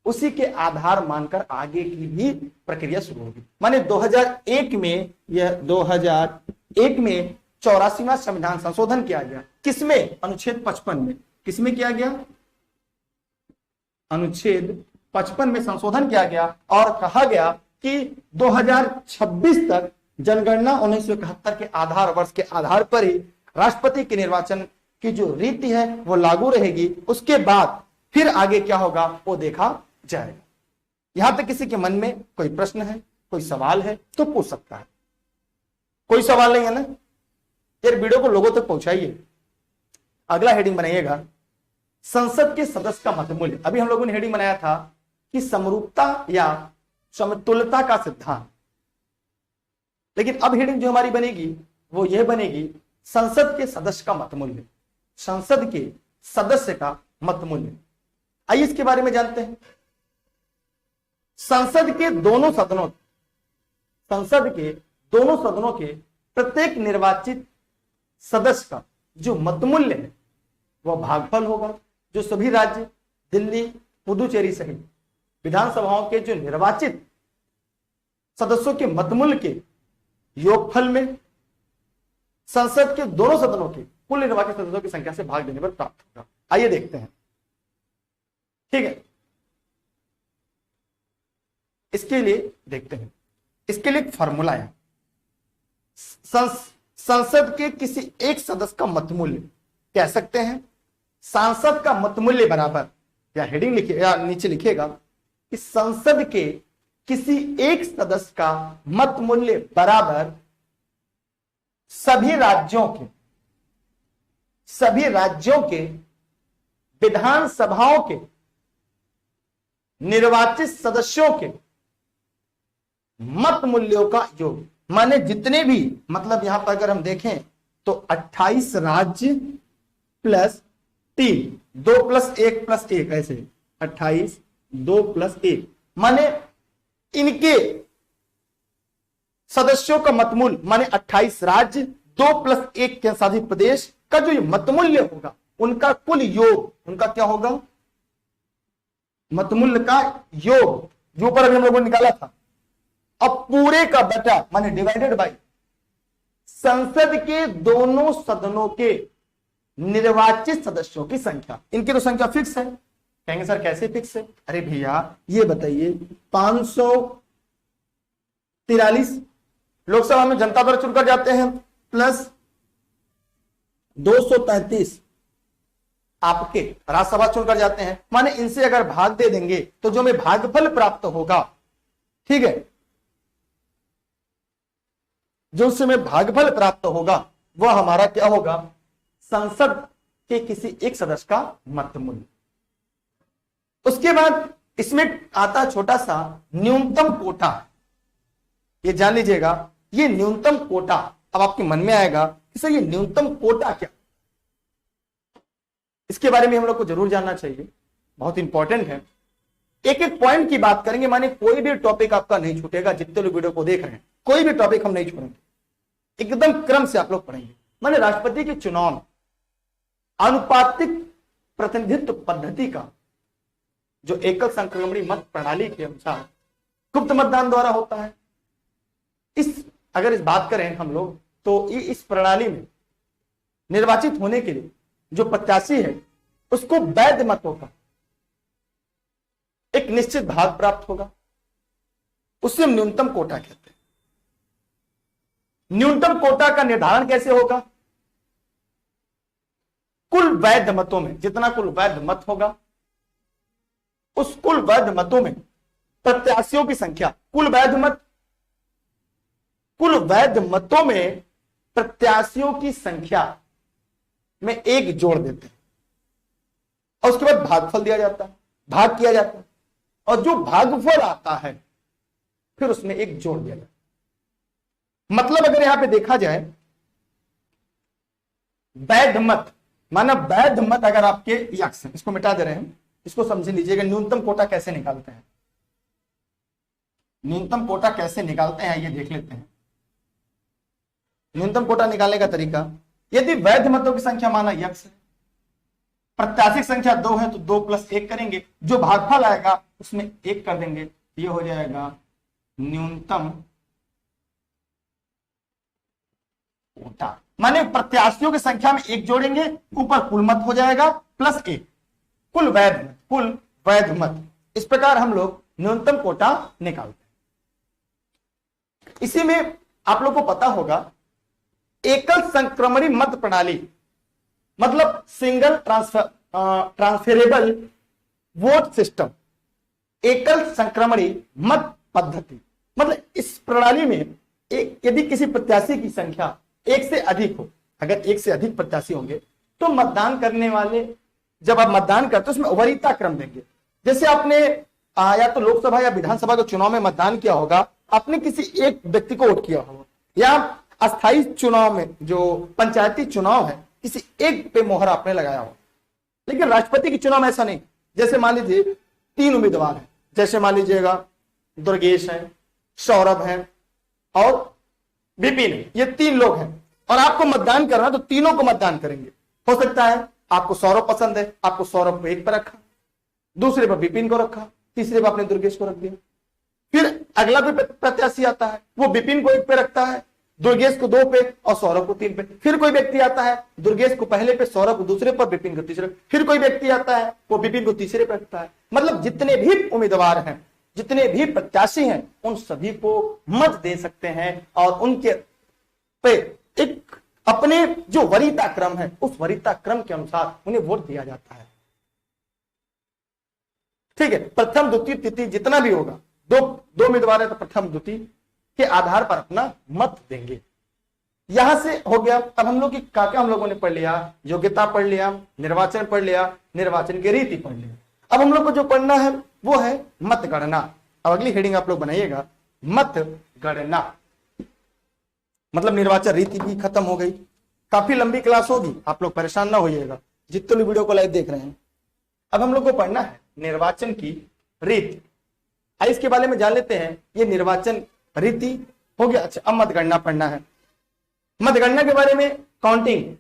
उसी के आधार मानकर आगे की भी प्रक्रिया शुरू होगी। माने 2001 में, यह 2001 में 84वां संविधान संशोधन किया गया। किसमें? अनुच्छेद 55 में। किसमें किया गया? अनुच्छेद 55 में संशोधन किया गया और कहा गया कि 2026 तक जनगणना 1971 के आधार वर्ष के आधार पर ही राष्ट्रपति के निर्वाचन की जो रीति है वो लागू रहेगी। उसके बाद फिर आगे क्या होगा वो देखा जाएगा। यहां तक किसी के मन में कोई प्रश्न है, कोई सवाल है तो पूछ सकता है। कोई सवाल नहीं है ना? यार वीडियो को लोगों तक पहुंचाइए। अगला हेडिंग बनाइएगा, संसद के सदस्य का मतमूल्य। अभी हम लोगों ने हेडिंग बनाया था कि समरूपता या समतुल्यता का सिद्धांत, लेकिन अब हेडिंग जो हमारी बनेगी वो यह बनेगी संसद के सदस्य का मतमूल्य। संसद के सदस्य का मतमूल्य, आइए इसके बारे में जानते हैं। संसद के दोनों सदनों के प्रत्येक निर्वाचित सदस्य का जो मतमूल्य है वह भागफल होगा जो सभी राज्य, दिल्ली, पुदुचेरी सहित विधानसभाओं के जो निर्वाचित सदस्यों के मतमूल्य के योगफल में संसद के दोनों सदनों के कुल निर्वाचित सदस्यों की संख्या से भाग देने पर प्राप्त होगा। आइए देखते हैं। ठीक है, इसके लिए देखते हैं, इसके लिए एक फॉर्मूला है। संसद के किसी एक सदस्य का मतमूल्य कह सकते हैं, सांसद का मतमूल्य बराबर, या हेडिंग लिखिए या नीचे लिखिएगा कि संसद के किसी एक सदस्य का मतमूल्य बराबर सभी राज्यों के विधानसभाओं के निर्वाचित सदस्यों के मत मूल्यों का योग। माने जितने भी, मतलब यहां पर अगर हम देखें तो 28 राज्य प्लस 3, 2 + 1 + 1, ऐसे 28, 2 + 1, माने इनके सदस्यों का मतमूल्य, माने 28 राज्य 2 + 1 के शासित प्रदेश का जो मतमूल्य होगा, उनका कुल योग, उनका क्या होगा, मतमूल्य का योग, जो ऊपर अभी हम लोगों ने निकाला था। अब पूरे का बटा, माने डिवाइडेड बाय संसद के दोनों सदनों के निर्वाचित सदस्यों की संख्या। इनकी तो संख्या फिक्स है। कहेंगे सर कैसे फिक्स है? अरे भैया ये बताइए, 543 लोकसभा में जनता दल चुनकर जाते हैं, प्लस 233 आपके राज्यसभा चुनकर जाते हैं। माने इनसे अगर भाग दे देंगे तो जो हमें भागफल प्राप्त होगा, ठीक है, जो उससे हमें भागफल प्राप्त होगा वह हमारा क्या होगा, संसद के किसी एक सदस्य का मतमूल्य। उसके बाद इसमें आता छोटा सा न्यूनतम कोटा। ये जान लीजिएगा, ये न्यूनतम कोटा। अब आपके मन में आएगा कि सर ये न्यूनतम कोटा क्या, इसके बारे में हम लोग को जरूर जानना चाहिए, बहुत इंपॉर्टेंट है। एक एक पॉइंट की बात करेंगे, माने कोई भी टॉपिक आपका नहीं छूटेगा। जितने लोग वीडियो को देख रहे हैं, कोई भी टॉपिक हम नहीं छोड़ेंगे, एकदम क्रम से आप लोग पढ़ेंगे। माने राष्ट्रपति के चुनाव में आनुपातिक प्रतिनिधित्व पद्धति का जो एकल संक्रमणी मत प्रणाली के अनुसार गुप्त मतदान द्वारा होता है। अगर इस बात करें हम लोग तो इस प्रणाली में निर्वाचित होने के लिए जो प्रत्याशी है उसको वैध मतों का एक निश्चित भाग प्राप्त होगा, उससे हम न्यूनतम कोटा कहते हैं। न्यूनतम कोटा का निर्धारण कैसे होगा? कुल वैध मतों में, जितना कुल वैध मत होगा उस कुल वैध मतों में प्रत्याशियों की संख्या, कुल वैध मतों में प्रत्याशियों की संख्या में 1 जोड़ देते हैं और उसके बाद भागफल दिया जाता है, भाग किया जाता है, और जो भागफल आता है फिर उसमें 1 जोड़ दिया जाता है। मतलब अगर यहां पे देखा जाए, वैध मत, माना वैध मत अगर आपके यक्ष, इसको मिटा दे रहे हैं, इसको समझ लीजिएगा। न्यूनतम कोटा कैसे निकालते हैं, न्यूनतम कोटा कैसे निकालते हैं ये देख लेते हैं। न्यूनतम कोटा निकालने का तरीका, यदि वैध मतों की संख्या माना यक्ष है, प्रत्याशी संख्या 2 है तो 2 + 1 करेंगे, जो भागफल आएगा उसमें 1 कर देंगे, ये हो जाएगा न्यूनतम कोटा। माने प्रत्याशियों की संख्या में 1 जोड़ेंगे, ऊपर कुल मत हो जाएगा +1, कुल वैध मत। इस प्रकार हम लोग न्यूनतम कोटा निकालते हैं। इसी में आप लोग को पता होगा एकल संक्रमणी मत प्रणाली, मतलब सिंगल ट्रांसफरेबल वोट सिस्टम, एकल संक्रमणी मत पद्धति। मतलब इस प्रणाली में यदि किसी प्रत्याशी की संख्या 1 से अधिक हो, अगर 1 से अधिक प्रत्याशी होंगे तो मतदान करने वाले, जब आप मतदान करते हो उसमें वरीयता क्रम देंगे। जैसे आपने या तो लोकसभा या विधानसभा के चुनाव में मतदान किया होगा, आपने किसी एक व्यक्ति को वोट किया होगा, या अस्थायी चुनाव में जो पंचायती चुनाव है किसी एक पे मोहर आपने लगाया हो। लेकिन राष्ट्रपति के चुनाव में ऐसा नहीं। जैसे मान लीजिए 3 उम्मीदवार हैं, जैसे मान लीजिएगा दुर्गेश है, सौरभ है और विपिन है, ये 3 लोग हैं और आपको मतदान करना, तो तीनों को मतदान करेंगे। हो सकता है आपको सौरभ पसंद है, आपको सौरभ को 1 पर रखा, दूसरे पर विपिन को रखा, तीसरे पर आपने दुर्गेश को रख दिया। फिर अगला भी प्रत्याशी आता है, वो विपिन को 1 पे रखता है, दुर्गेश को 2 पे और सौरभ को 3 पे। फिर कोई व्यक्ति आता है, दुर्गेश को पहले पे, सौरभ को दूसरे पर, विपिन को तीसरे। फिर कोई व्यक्ति आता है, वो विपिन को तीसरे पे रखता है। मतलब जितने भी उम्मीदवार हैं, जितने भी प्रत्याशी हैं, उन सभी को मत दे सकते हैं और उनके पे एक अपने जो वरीयता क्रम है, उस वरीयता क्रम के अनुसार उन्हें वोट दिया जाता है। ठीक है, प्रथम द्वितीय तृतीय जितना भी होगा, दो उम्मीदवार है तो प्रथम द्वितीय के आधार पर अपना मत देंगे। यहां से हो गया। अब हम लोग की क्या हम लोगों ने पढ़ लिया, योग्यता पढ़ लिया, निर्वाचन पढ़ लिया, निर्वाचन की रीति पढ़ लिया। अब हम लोग को जो पढ़ना है वो है मतगणना। अब अगली हेडिंग आप लोग बनाइएगा, मतगणना। मतलब निर्वाचन रीति भी खत्म हो गई। काफी लंबी क्लास होगी, आप लोग परेशान ना होइएगा जितने भी वीडियो को लाइव देख रहे हैं। अब हम लोग को पढ़ना है निर्वाचन की रीति। इसके बारे में जान लेते हैं। ये निर्वाचन रीति हो गया। अच्छा, अब मतगणना पढ़ना है। मतगणना के बारे में काउंटिंग,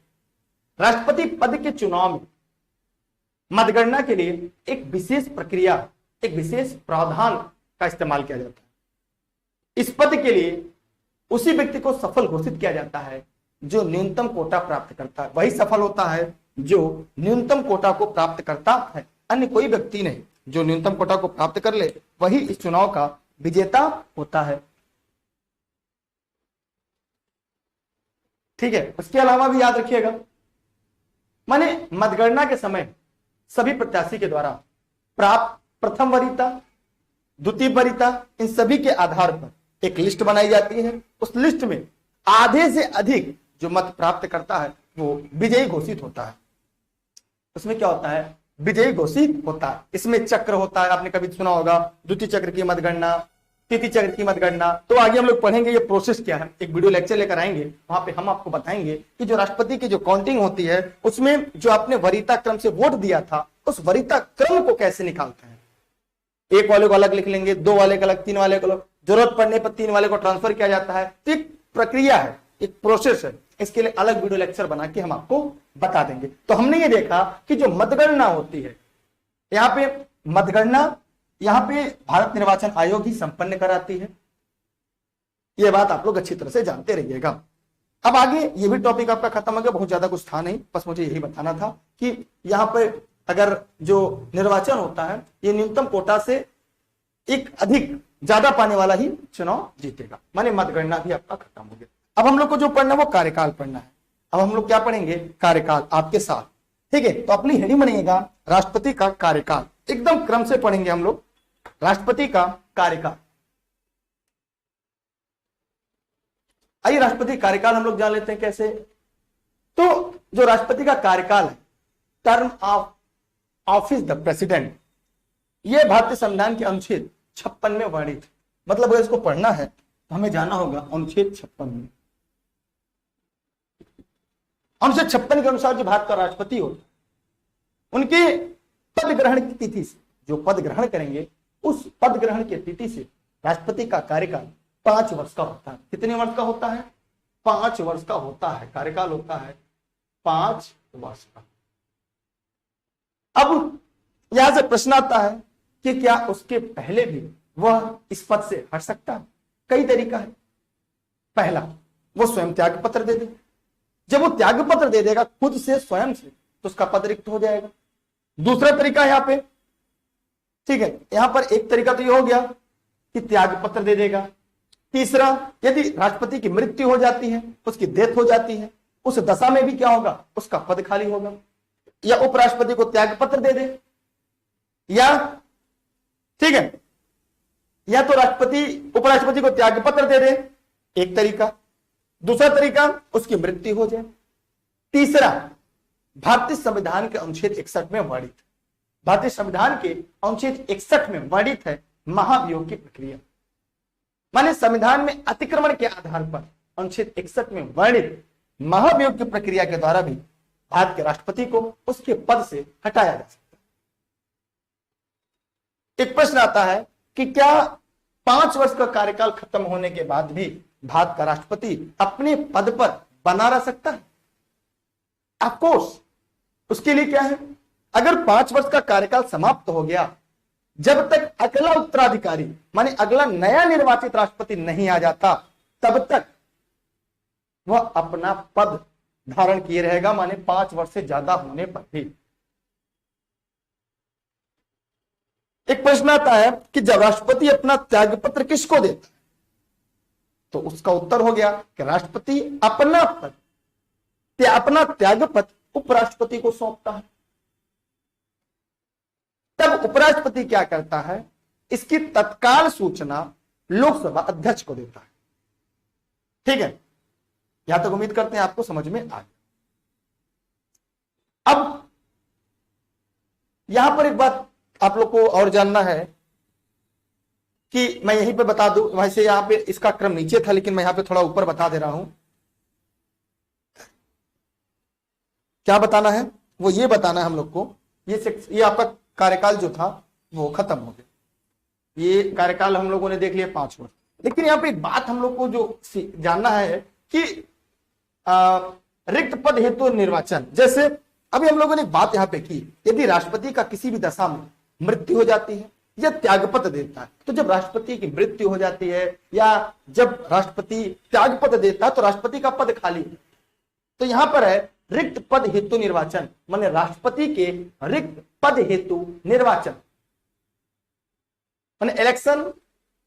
राष्ट्रपति पद के चुनाव में मतगणना के लिए एक विशेष प्रक्रिया, एक विशेष प्रावधान का इस्तेमाल किया जाता है। इस पद के लिए उसी व्यक्ति को सफल घोषित किया जाता है जो न्यूनतम कोटा प्राप्त करता है। वही सफल होता है जो न्यूनतम कोटा को प्राप्त करता है, अन्य कोई व्यक्ति नहीं। जो न्यूनतम कोटा को प्राप्त कर ले वही इस चुनाव का विजेता होता है। ठीक है, उसके अलावा भी याद रखिएगा, माने मतगणना के समय सभी प्रत्याशी के द्वारा प्राप्त प्रथम वरीयता, द्वितीय वरीयता, इन सभी के आधार पर एक लिस्ट बनाई जाती है। उस लिस्ट में आधे से अधिक जो मत प्राप्त करता है वो विजयी घोषित होता है। उसमें क्या होता है, विजयी घोषित होता है। इसमें चक्र होता है, आपने कभी सुना होगा, द्वितीय चक्र की मतगणना, तृतीय चक्र की मतगणना। तो आगे हम लोग पढ़ेंगे ये प्रोसेस क्या है, एक वीडियो लेक्चर लेकर आएंगे, वहां पे हम आपको बताएंगे कि जो राष्ट्रपति की जो काउंटिंग होती है उसमें जो आपने वरीयता क्रम से वोट दिया था उस वरीयता क्रम को कैसे निकालते हैं। एक वाले को अलग लिख लेंगे, 2 वाले को अलग, 3 वाले को अलग, जरूरत पड़ने पर 3 वाले को ट्रांसफर किया जाता है। तो एक प्रक्रिया है, एक प्रोसेस है। इसके लिए अलग वीडियो लेक्चर बना के हम आपको बता देंगे। तो हमने ये देखा कि जो मतगणना होती है, यहाँ पे मतगणना यहाँ पे भारत निर्वाचन आयोग ही संपन्न कराती है। ये बात आप लोग अच्छी तरह से जानते रहिएगा। अब आगे ये भी टॉपिक आपका खत्म हो गया, बहुत ज्यादा कुछ था नहीं, बस मुझे यही बताना था कि यहाँ पे अगर जो निर्वाचन होता है ये न्यूनतम कोटा से एक अधिक ज्यादा पाने वाला ही चुनाव जीतेगा। माने मतगणना भी आपका खत्म हो गया। अब हम लोग को जो पढ़ना है वो कार्यकाल पढ़ना है। अब हम लोग क्या पढ़ेंगे, कार्यकाल आपके साथ। ठीक है, तो अपनी हेडिंग बनेगा राष्ट्रपति का कार्यकाल। एकदम क्रम से पढ़ेंगे हम लोग राष्ट्रपति का कार्यकाल। आइए राष्ट्रपति कार्यकाल हम लोग जान लेते हैं कैसे। तो जो राष्ट्रपति का कार्यकाल है, term of office the president, यह भारतीय संविधान के अनुच्छेद 56 में वर्णित। मतलब अगर इसको पढ़ना है तो हमें जाना होगा अनुच्छेद 56 में। अनुच्छेद 56 के अनुसार जो भारत का राष्ट्रपति होता है उनके पद ग्रहण की तिथि से, जो पद ग्रहण करेंगे उस पद ग्रहण की तिथि से राष्ट्रपति का कार्यकाल 5 वर्ष का होता है। कितने वर्ष का होता है, 5 वर्ष का होता है। कार्यकाल होता है 5 वर्ष का। अब यहां से प्रश्न आता है कि क्या उसके पहले भी वह इस पद से हट सकता है। कई तरीका है। पहला, वो स्वयं त्याग पत्र दे दे। जब वो त्याग पत्र दे देगा खुद से, स्वयं से, तो उसका पद रिक्त हो जाएगा। दूसरा तरीका यहाँ पे, ठीक है, यहां पर एक तरीका तो ये हो गया कि त्याग पत्र दे देगा। तीसरा, यदि राष्ट्रपति की मृत्यु हो जाती है, उसकी डेथ हो जाती है, उस दशा में भी क्या होगा, उसका पद खाली होगा। या उपराष्ट्रपति को त्याग पत्र दे दे, या ठीक है, या तो राष्ट्रपति उपराष्ट्रपति को त्याग पत्र दे दे, एक तरीका। दूसरा तरीका, उसकी मृत्यु हो जाए। तीसरा, भारतीय संविधान के अनुच्छेद 61 में वर्णित, भारतीय संविधान के अनुच्छेद 61 में वर्णित है महाभियोग की प्रक्रिया। माने संविधान में अतिक्रमण के आधार पर अनुच्छेद 61 में वर्णित महाभियोग की प्रक्रिया के द्वारा भी भारत के राष्ट्रपति को उसके पद से हटाया जा सकता है। एक प्रश्न आता है कि क्या 5 वर्ष का कार्यकाल खत्म होने के बाद भी भारत का राष्ट्रपति अपने पद पर बना रह सकता है? ऑफ कोर्स, उसके लिए क्या है, अगर 5 वर्ष का कार्यकाल समाप्त हो गया, जब तक अगला उत्तराधिकारी माने अगला नया निर्वाचित राष्ट्रपति नहीं आ जाता, तब तक वह अपना पद धारण किए रहेगा, माने 5 वर्ष से ज्यादा होने पर भी। एक प्रश्न आता है कि जब राष्ट्रपति अपना त्यागपत्र किसको देता है, तो उसका उत्तर हो गया कि राष्ट्रपति अपना पद अपना त्यागपत्र उपराष्ट्रपति को सौंपता है। तब उपराष्ट्रपति क्या करता है, इसकी तत्काल सूचना लोकसभा अध्यक्ष को देता है। ठीक है, यहां तक उम्मीद करते हैं आपको समझ में आ गया। अब यहां पर एक बात आप लोग को और जानना है कि मैं यहीं पे बता दूं, वैसे यहां पे इसका क्रम नीचे था लेकिन मैं यहां पे थोड़ा ऊपर बता दे रहा हूं। क्या बताना है, वो ये बताना है हम लोग को, ये आपका कार्यकाल जो था वो खत्म हो गया। ये कार्यकाल हम लोगों ने देख लिया 5 वर्ष, लेकिन यहाँ पे एक बात हम लोग को जो जानना है कि रिक्त पद हेतु निर्वाचन, जैसे अभी हम लोगों ने एक बात यहाँ पे की, यदि राष्ट्रपति का किसी भी दशा में मृत्यु हो जाती है या त्यागपत्र देता है, तो जब राष्ट्रपति की मृत्यु हो जाती है या जब राष्ट्रपति त्यागपत्र देता है तो राष्ट्रपति का पद खाली है। तो यहां पर है रिक्त पद हेतु निर्वाचन, माने राष्ट्रपति के रिक्त पद हेतु निर्वाचन, माने election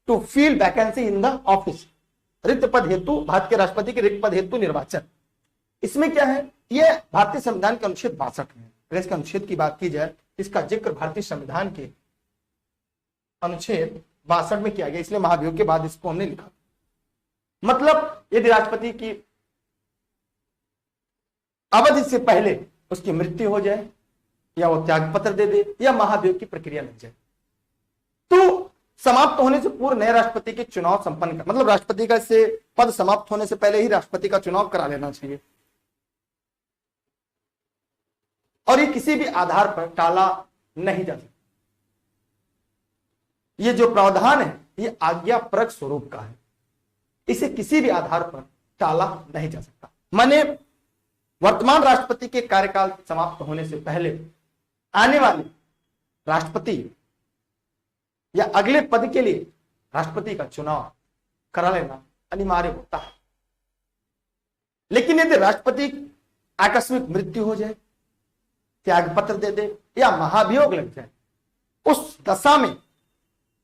to fill vacancy in the office. रिक्त पद हेतु, भारत के राष्ट्रपति के रिक्त पद हेतु निर्वाचन। इसमें क्या है, यह भारतीय संविधान के अनुच्छेद 62 में, अगर इसके अनुच्छेद की बात की जाए, इसका जिक्र भारतीय संविधान के अनुच्छेद 62 में किया गया, इसलिए महाभियोग के बाद इसको हमने लिखा। मतलब यदि राष्ट्रपति की अवधि से पहले उसकी मृत्यु हो जाए या वो त्यागपत्र दे दे या महाभियोग की प्रक्रिया लग जाए, तो समाप्त होने से पूर्व नए राष्ट्रपति के चुनाव संपन्न कर, मतलब राष्ट्रपति का से पद समाप्त होने से पहले ही राष्ट्रपति का चुनाव करा लेना चाहिए। और ये किसी भी आधार पर टाला नहीं जा सकता। ये जो प्रावधान है ये आज्ञापरक स्वरूप का है, इसे किसी भी आधार पर टाला नहीं जा सकता। माने वर्तमान राष्ट्रपति के कार्यकाल समाप्त होने से पहले आने वाले राष्ट्रपति या अगले पद के लिए राष्ट्रपति का चुनाव करा लेना अनिवार्य होता है। लेकिन यदि राष्ट्रपति आकस्मिक मृत्यु हो जाए, त्यागपत्र दे दे या महाभियोग लग जाए, उस दशा में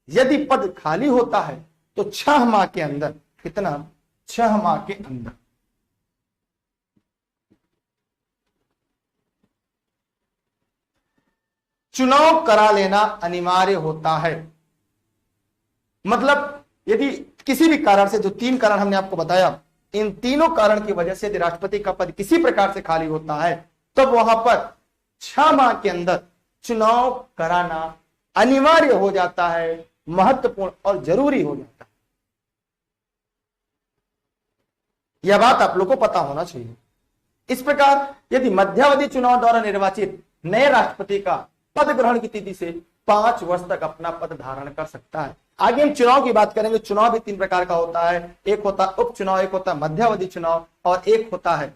यदि पद खाली होता है तो 6 माह के अंदर, कितना, 6 माह के अंदर चुनाव करा लेना अनिवार्य होता है। मतलब यदि किसी भी कारण से, जो 3 कारण हमने आपको बताया, इन तीनों कारण की वजह से यदि राष्ट्रपति का पद किसी प्रकार से खाली होता है, तब वहां पर 6 माह के अंदर चुनाव कराना अनिवार्य हो जाता है, महत्वपूर्ण और जरूरी हो जाता है। यह बात आप लोग को पता होना चाहिए। इस प्रकार यदि मध्यावधि चुनाव द्वारा निर्वाचित नए राष्ट्रपति का पद ग्रहण की तिथि से 5 वर्ष तक अपना पद धारण कर सकता है। आगे हम चुनाव की बात करेंगे। चुनाव भी 3 प्रकार का होता है, एक होता है उपचुनाव, एक होता है मध्यावधि चुनाव और एक होता है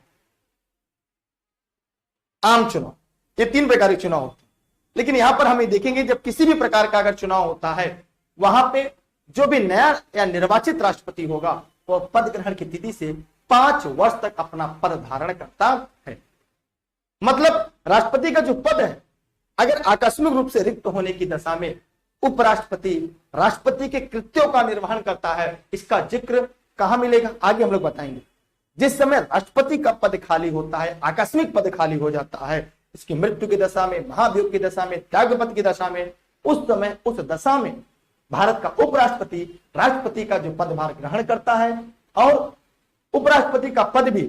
आम चुनाव। ये 3 प्रकार के चुनाव होते हैं। लेकिन यहां पर हमें देखेंगे जब किसी भी प्रकार का अगर चुनाव होता है, वहां पे जो भी नया या निर्वाचित राष्ट्रपति होगा वो पद ग्रहण की तिथि से 5 वर्ष तक अपना पद धारण करता है। मतलब राष्ट्रपति का जो पद है, अगर आकस्मिक रूप से रिक्त होने की दशा में उपराष्ट्रपति राष्ट्रपति के कृत्यों का निर्वहन करता है, इसका जिक्र कहां मिलेगा आगे हम लोग बताएंगे। जिस समय राष्ट्रपति का पद खाली होता है, आकस्मिक पद खाली हो जाता है, इसकी मृत्यु की दशा में, महाभियोग की दशा में, त्यागपत्र की दशा में, उस समय उस दशा में भारत का उपराष्ट्रपति राष्ट्रपति का जो पदभार ग्रहण करता है और उपराष्ट्रपति का पद भी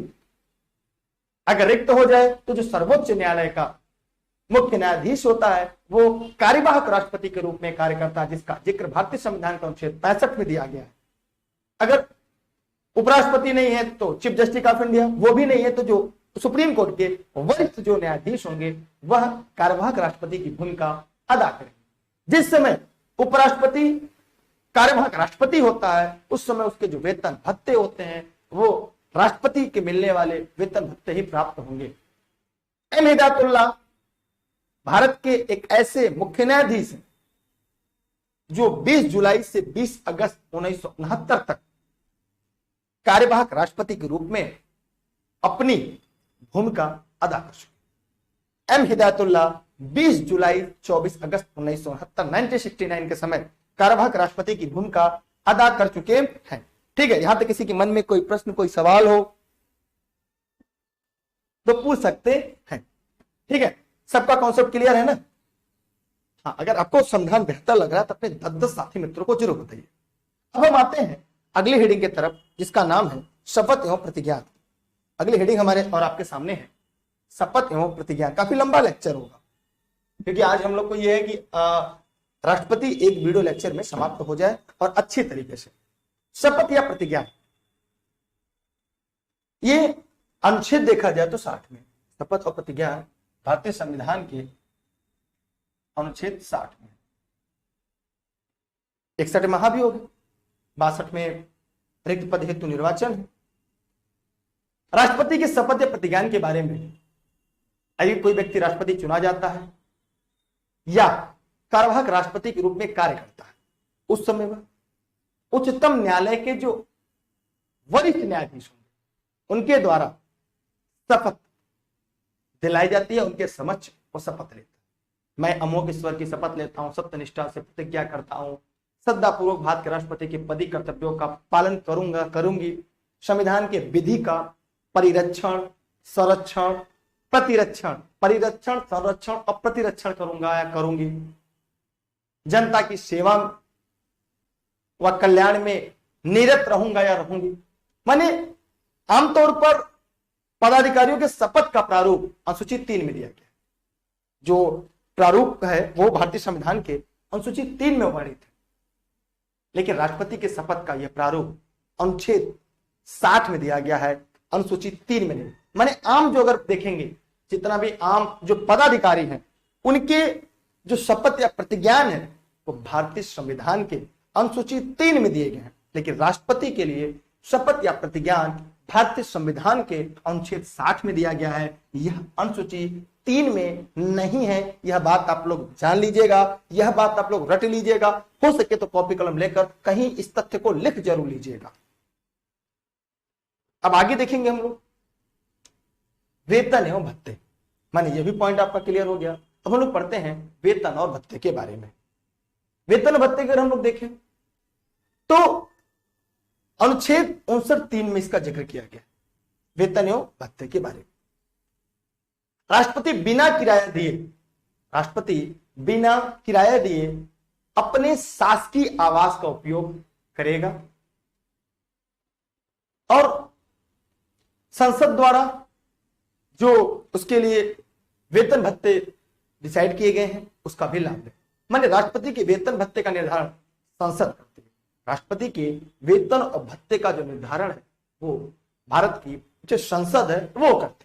अगर रिक्त हो जाए तो जो सर्वोच्च न्यायालय का मुख्य न्यायाधीश होता है वो कार्यवाहक राष्ट्रपति के रूप में कार्य करता है, जिसका जिक्र भारतीय संविधान का अनुच्छेद 65 में दिया गया है। अगर उपराष्ट्रपति नहीं है तो चीफ जस्टिस ऑफ इंडिया, वो भी नहीं है तो जो सुप्रीम कोर्ट के वरिष्ठ जो न्यायाधीश होंगे वह कार्यवाहक राष्ट्रपति की भूमिका अदा करेंगे। जिस समय उपराष्ट्रपति कार्यवाहक राष्ट्रपति होता है उस समय उसके जो वेतन भत्ते होते हैं वो राष्ट्रपति के मिलने वाले वेतन भत्ते ही प्राप्त होंगे। एम हिदायतुल्लाह भारत के एक ऐसे मुख्य न्यायाधीश हैं जो 20 जुलाई से 20 अगस्त 1969 तक कार्यवाहक राष्ट्रपति के रूप में अपनी भूमिका अदा कर चुके। एम हिदायतुल्लाह 20 जुलाई 24 अगस्त 1969 1969 के समय कार्यवाहक राष्ट्रपति की भूमिका अदा कर चुके हैं। ठीक है, यहां तक किसी के मन में कोई प्रश्न कोई सवाल हो तो पूछ सकते हैं। ठीक है, सबका कॉन्सेप्ट क्लियर है ना? हाँ, अगर आपको संविधान बेहतर लग रहा है तो अपने 10-10 साथी मित्रों को जरूर बताइए। अब हम आते हैं अगली हेडिंग की तरफ, जिसका नाम है शपथ एवं प्रतिज्ञा। अगली हेडिंग हमारे और आपके सामने है शपथ एवं प्रतिज्ञा। काफी लंबा लेक्चर होगा क्योंकि आज हम लोग को यह है कि राष्ट्रपति एक वीडियो लेक्चर में समाप्त हो जाए और अच्छी तरीके से। शपथ या प्रतिज्ञा, ये अनुच्छेद देखा जाए तो 60 में शपथ और प्रतिज्ञा भारतीय संविधान के अनुच्छेद 60 में। 61 महाभियोग है, 62 में रिक्त पद हेतु निर्वाचन है। राष्ट्रपति के शपथ या प्रतिज्ञा के बारे में, यदि कोई व्यक्ति राष्ट्रपति चुना जाता है या कार्यवाहक राष्ट्रपति के रूप में कार्य करता है, उस समय वह उच्चतम न्यायालय के जो वरिष्ठ न्यायाधीश होंगे उनके द्वारा शपथ दिलाई जाती है। उनके समक्ष वो शपथ लेता है। मैं अमोघ ईश्वर की शपथ लेता हूं, सत्यनिष्ठा से प्रतिज्ञा करता हूं, श्रद्धापूर्वक भारत के राष्ट्रपति के पदी कर्तव्यों का पालन करूंगी, संविधान के विधि का परिरक्षण, संरक्षण, संरक्षण और प्रतिरक्षण करूंगा या करूंगी, जनता की सेवा व कल्याण में निरत रहूंगा या रहूंगी। माने आमतौर पर पदाधिकारियों के शपथ का प्रारूप अनुसूची 3 में दिया गया। जो प्रारूप है वो भारतीय संविधान के अनुसूची 3 में वर्णित है, लेकिन राष्ट्रपति के शपथ का यह प्रारूप अनुच्छेद 60 में दिया गया है, अनुसूची 3 में नहीं। माने आम जो अगर देखेंगे जितना भी आम जो पदाधिकारी हैं उनके जो शपथ या प्रतिज्ञान है वो भारतीय संविधान के अनुसूची 3 में दिए गए हैं, लेकिन राष्ट्रपति के लिए शपथ या प्रतिज्ञान भारतीय संविधान के अनुच्छेद 60 में दिया गया है। यह अनुसूची 3 में नहीं है। यह बात आप लोग जान लीजिएगा, यह बात आप लोग रट लीजिएगा। हो सके तो कॉपी कलम लेकर कहीं इस तथ्य को लिख जरूर लीजिएगा। अब आगे देखेंगे हम लोग वेतन एवं भत्ते। माने यह भी पॉइंट आपका क्लियर हो गया। अब हम लोग पढ़ते हैं वेतन और भत्ते के बारे में। वेतन और भत्ते अगर हम लोग देखें तो अनुच्छेद 59(3) में इसका जिक्र किया गया, वेतन एवं भत्ते के बारे में। राष्ट्रपति बिना किराया दिए अपने शासकीय आवास का उपयोग करेगा और संसद द्वारा जो उसके लिए वेतन भत्ते डिसाइड किए गए हैं उसका भी लाभ ले। माने राष्ट्रपति के वेतन भत्ते का निर्धारण संसद करती है। राष्ट्रपति के वेतन और भत्ते का जो निर्धारण है वो भारत की जो संसद है वो करती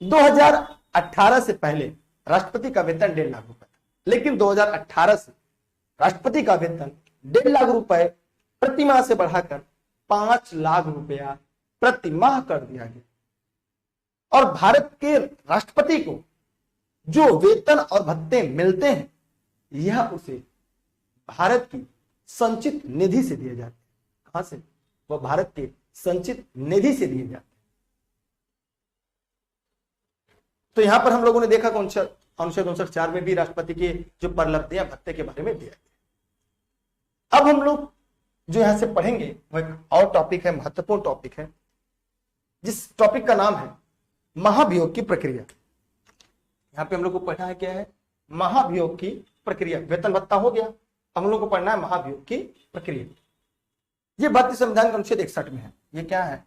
है। 2018 से पहले राष्ट्रपति का वेतन 1.5 लाख रुपए था, लेकिन 2018 से राष्ट्रपति का वेतन 1.5 लाख रुपए प्रति माह से बढ़ाकर 5 लाख रुपया प्रति माह कर दिया गया। और भारत के राष्ट्रपति को जो वेतन और भत्ते मिलते हैं यह उसे भारत की संचित निधि से दिए जाते हैं। कहां से? वह भारत के संचित निधि से दिए जाते हैं। तो यहां पर हम लोगों ने देखा अनुच्छेद 59(4) में भी राष्ट्रपति के जो परलब्धियां भत्ते के बारे में दिया गया। अब हम लोग जो यहां से पढ़ेंगे वह एक और टॉपिक है, महत्वपूर्ण टॉपिक है, जिस टॉपिक का नाम है महाभियोग की प्रक्रिया। यहां पे हम लोग को पढ़ना है क्या है? महाभियोग की प्रक्रिया। वेतन भत्ता हो गया, हम लोग को पढ़ना है महाभियोग की प्रक्रिया। ये भारतीय संविधान का अनुच्छेद 61 में है। ये क्या है?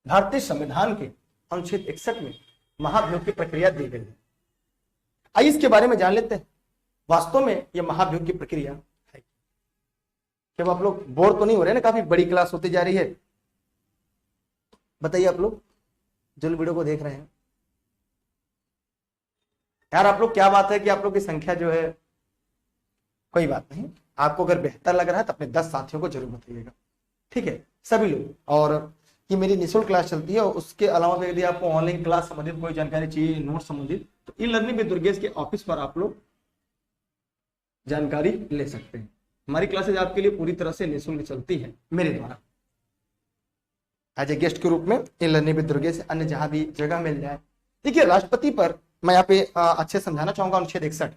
भारतीय संविधान के अनुच्छेद 61 में महाभियोग की प्रक्रिया दी गई है। आइए इसके बारे में जान लेते हैं। वास्तव में यह महाभियोग की प्रक्रिया है। जब आप लोग बोर तो नहीं हो रहे ना? काफी बड़ी क्लास होती जा रही है। बताइए आप लोग जो वीडियो को देख रहे हैं, यार आप लोग क्या बात है कि आप लोग की संख्या जो है, कोई बात नहीं, आपको अगर बेहतर लग रहा है तो अपने 10 साथियों को जरूर बताइएगा। ठीक है सभी लोग। और ये मेरी निःशुल्क क्लास चलती है, और उसके अलावा भी यदि आपको ऑनलाइन क्लास संबंधित कोई जानकारी चाहिए, नोट संबंधित, तो ई लर्निंग विद दुर्गेश के ऑफिस पर आप लोग जानकारी ले सकते हैं। हमारी क्लासेज आपके लिए पूरी तरह से निःशुल्क चलती है मेरे द्वारा, एज ए गेस्ट के रूप में इन लर्निंग विद दुर्गेश, अन्य जहां भी जगह मिल जाए। देखिए राष्ट्रपति पर मैं यहाँ पे अच्छे समझाना चाहूंगा अनुच्छेद 61।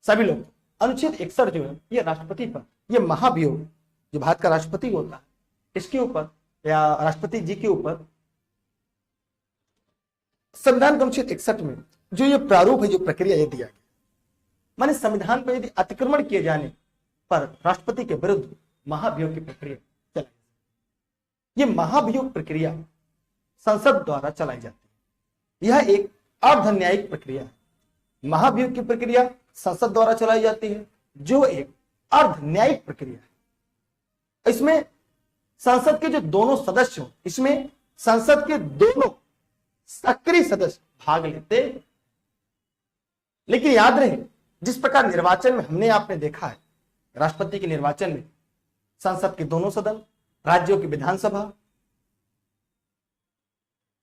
सभी लोग अनुच्छेद 61 जो है ये राष्ट्रपति पर, ये महाभियोग जो भारत का राष्ट्रपति होता है इसके ऊपर या राष्ट्रपति जी के ऊपर संविधान के अनुच्छेद 61 में जो ये प्रारूप है, जो प्रक्रिया ये दिया गया, माने संविधान पर यदि अतिक्रमण किए जाने पर राष्ट्रपति के विरुद्ध महाभियोग की प्रक्रिया चलाई, ये महाभियोग प्रक्रिया संसद द्वारा चलाई जाती है। यह एक अर्धन्यायिक प्रक्रिया है। महाभियोग की प्रक्रिया संसद द्वारा चलाई जाती है जो एक अर्धन्यायिक प्रक्रिया है। इसमें संसद के जो दोनों सदस्य हो, इसमें संसद के दोनों सक्रिय सदस्य भाग लेते हैं। लेकिन याद रहे, जिस प्रकार निर्वाचन में हमने आपने देखा है, राष्ट्रपति के निर्वाचन में संसद के दोनों सदन, राज्यों की विधानसभा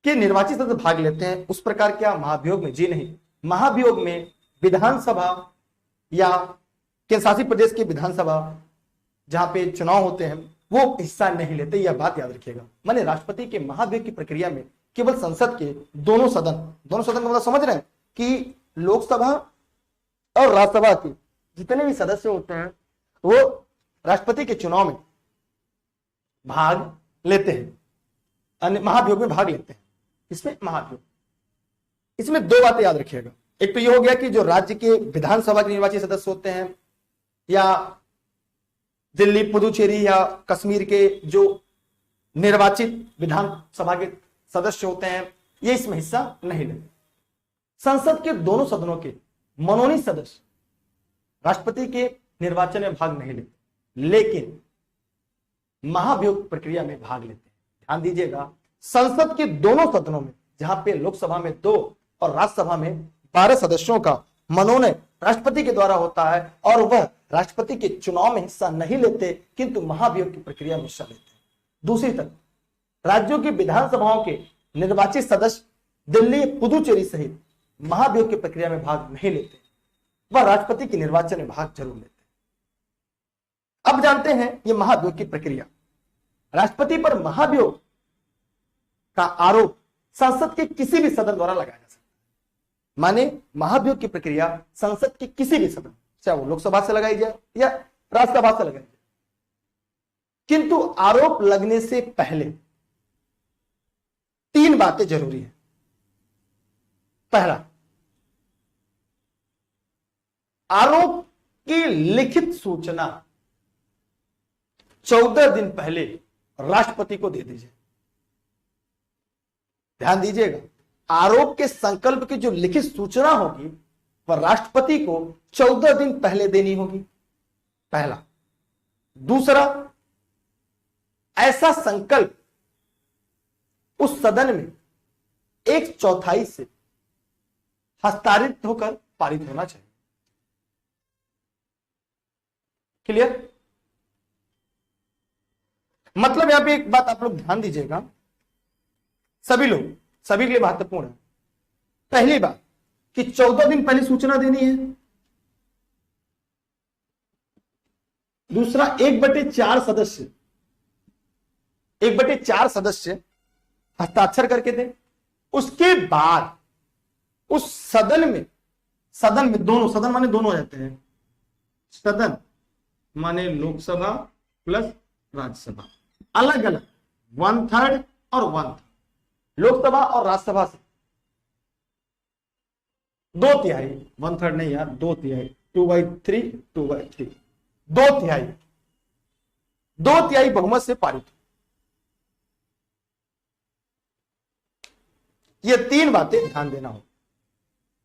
के निर्वाचित सदस्य भाग लेते हैं, उस प्रकार क्या महाभियोग में? जी नहीं। महाभियोग में विधानसभा या केंद्र शासित प्रदेश की विधानसभा जहां पे चुनाव होते हैं वो हिस्सा नहीं लेते, यह बात याद रखिएगा। माने राष्ट्रपति के महाभियोग की प्रक्रिया में केवल संसद के दोनों सदन का मतलब समझ रहे हैं कि लोकसभा और राज्यसभा के जितने भी सदस्य होते हैं वो राष्ट्रपति के चुनाव में भाग लेते हैं, अन्य महाभियोग में भाग लेते हैं। इसमें महाभियोग, इसमें दो बातें याद रखिएगा। एक तो ये हो गया कि जो राज्य के विधानसभा के निर्वाचित सदस्य होते हैं या दिल्ली, पुदुचेरी या कश्मीर के जो निर्वाचित विधानसभा के सदस्य होते हैं, ये इसमें हिस्सा नहीं लेते। संसद के दोनों सदनों के मनोनीत सदस्य राष्ट्रपति के निर्वाचन में भाग नहीं लेते, लेकिन महाभियोग प्रक्रिया में भाग लेते हैं। ध्यान दीजिएगा, संसद के दोनों सदनों में, जहां पे लोकसभा में 2 और राज्यसभा में 12 सदस्यों का मनोनयन राष्ट्रपति के द्वारा होता है और वह राष्ट्रपति के चुनाव में हिस्सा नहीं लेते, किंतु महाभियोग की प्रक्रिया में हिस्सा लेते हैं। दूसरी तरफ राज्यों की विधानसभाओं के निर्वाचित सदस्य दिल्ली, पुदुचेरी सहित महाभियोग की प्रक्रिया में भाग नहीं लेते, वह राष्ट्रपति के निर्वाचन में भाग जरूर लेते हैं। अब जानते हैं ये महाभियोग की प्रक्रिया। राष्ट्रपति पर महाभियोग का आरोप संसद के किसी भी सदन द्वारा लगाया जा सकता है। माने महाभियोग की प्रक्रिया संसद के किसी भी सदन, चाहे वो लोकसभा से लगाई जाए या राज्यसभा से लगाई जाए, किंतु आरोप लगने से पहले 3 बातें जरूरी है। पहला, आरोप की लिखित सूचना 14 दिन पहले राष्ट्रपति को दे दीजिए। ध्यान दीजिएगा, आरोप के संकल्प की जो लिखित सूचना होगी वह राष्ट्रपति को 14 दिन पहले देनी होगी, पहला। दूसरा, ऐसा संकल्प उस सदन में 1/4 से हस्तांतरित होकर पारित होना चाहिए। क्लियर? मतलब यहां पे एक बात आप लोग ध्यान दीजिएगा, सभी के लिए महत्वपूर्ण है। पहली बात कि 14 दिन पहले सूचना देनी है। दूसरा, 1/4 सदस्य हस्ताक्षर करके दें। उसके बाद उस सदन में दोनों, सदन माने दोनों हो जाते हैं, सदन माने लोकसभा प्लस राज्यसभा, अलग अलग 1/3 और 1/3, लोकसभा और राज्यसभा से 2/3, 1/3 नहीं यार, 2/3, 2/3, 2/3, 2/3 बहुमत से पारित। ये 3 बातें ध्यान देना हो।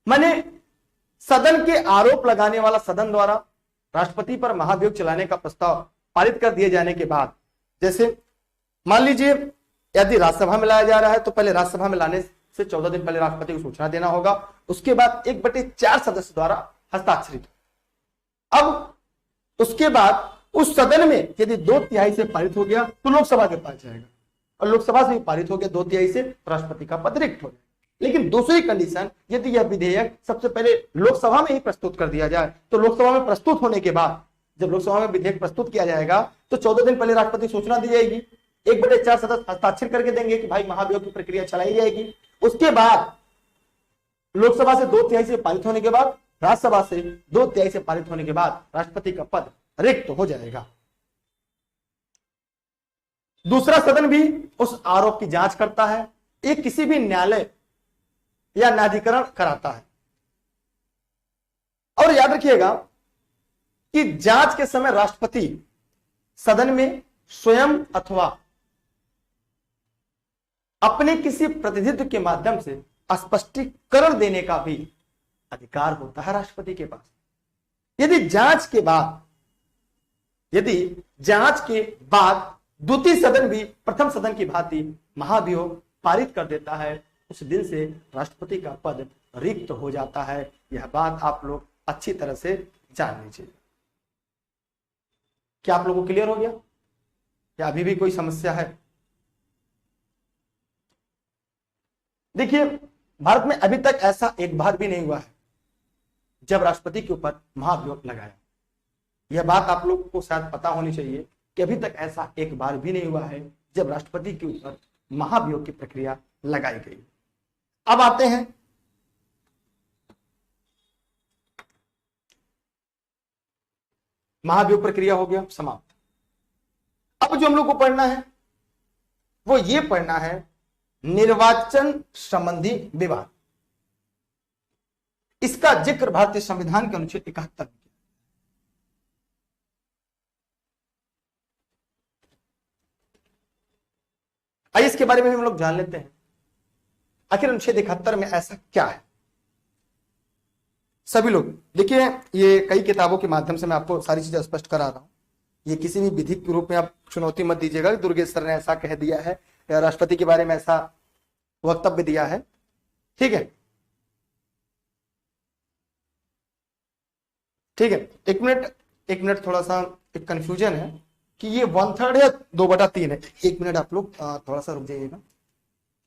माने सदन के आरोप लगाने वाला सदन द्वारा राष्ट्रपति पर महाभियोग चलाने का प्रस्ताव पारित कर दिए जाने के बाद, जैसे मान लीजिए यदि राज्यसभा में लाया जा रहा है तो पहले राज्यसभा में लाने से 14 दिन पहले राष्ट्रपति को सूचना देना होगा। उसके बाद 1/4 सदस्य द्वारा हस्ताक्षरित। अब उसके बाद उस सदन में यदि 2/3 से पारित हो गया तो लोकसभा के पास जाएगा, और लोकसभा से भी पारित हो गया 2/3 से, राष्ट्रपति का पद रिक्त हो जाएगा। लेकिन दूसरी कंडीशन, यदि यह विधेयक सबसे पहले लोकसभा में ही प्रस्तुत कर दिया जाए तो लोकसभा में प्रस्तुत होने के बाद जब लोकसभा में विधेयक प्रस्तुत किया जाएगा तो 14 दिन पहले राष्ट्रपति सूचना दी जाएगी, 1/4 सदस्य हस्ताक्षर करके देंगे कि भाई महाभियोग की प्रक्रिया चलाई जाएगी। उसके बाद लोकसभा से 2/3 से पारित होने के बाद, राज्यसभा से 2/3 से पारित होने के बाद राष्ट्रपति का पद रिक्त हो जाएगा। दूसरा सदन भी उस आरोप की जांच करता है, एक किसी भी न्यायालय या न्यायाधिकरण कराता है। और याद रखिएगा कि जांच के समय राष्ट्रपति सदन में स्वयं अथवा अपने किसी प्रतिनिधि के माध्यम से स्पष्टीकरण देने का भी अधिकार होता है राष्ट्रपति के पास। यदि जांच के बाद द्वितीय सदन भी प्रथम सदन की भांति महाभियोग पारित कर देता है, उस दिन से राष्ट्रपति का पद रिक्त हो जाता है। यह बात आप लोग अच्छी तरह से जान लीजिए। क्या आप लोगों को क्लियर हो गया या अभी भी कोई समस्या है? देखिए, भारत में अभी तक ऐसा एक बार भी नहीं हुआ है जब राष्ट्रपति के ऊपर महाभियोग लगाया। यह बात आप लोग को शायद पता होनी चाहिए कि अभी तक ऐसा एक बार भी नहीं हुआ है जब राष्ट्रपति के ऊपर महाभियोग की प्रक्रिया लगाई गई। अब आते हैं महाभियोग प्रक्रिया हो गया समाप्त। अब जो हम लोग को पढ़ना है वो ये पढ़ना है निर्वाचन संबंधी विवाद। इसका जिक्र भारतीय संविधान के अनुच्छेद 71 में। आइए इसके बारे में हम लोग जान लेते हैं, आखिर अनुच्छेद 71 में ऐसा क्या है। सभी लोग देखिए, ये कई किताबों के माध्यम से मैं आपको सारी चीजें स्पष्ट करा रहा हूं। ये किसी भी विधि के रूप में आप चुनौती मत दीजिएगा कि दुर्गेश सर ने ऐसा कह दिया है या राष्ट्रपति के बारे में ऐसा वक्तव्य दिया है। ठीक है, ठीक है, एक मिनट थोड़ा सा एक कंफ्यूजन है कि ये 1/3 है 2/3 है। एक मिनट आप लोग थोड़ा सा रुक जाइएगा,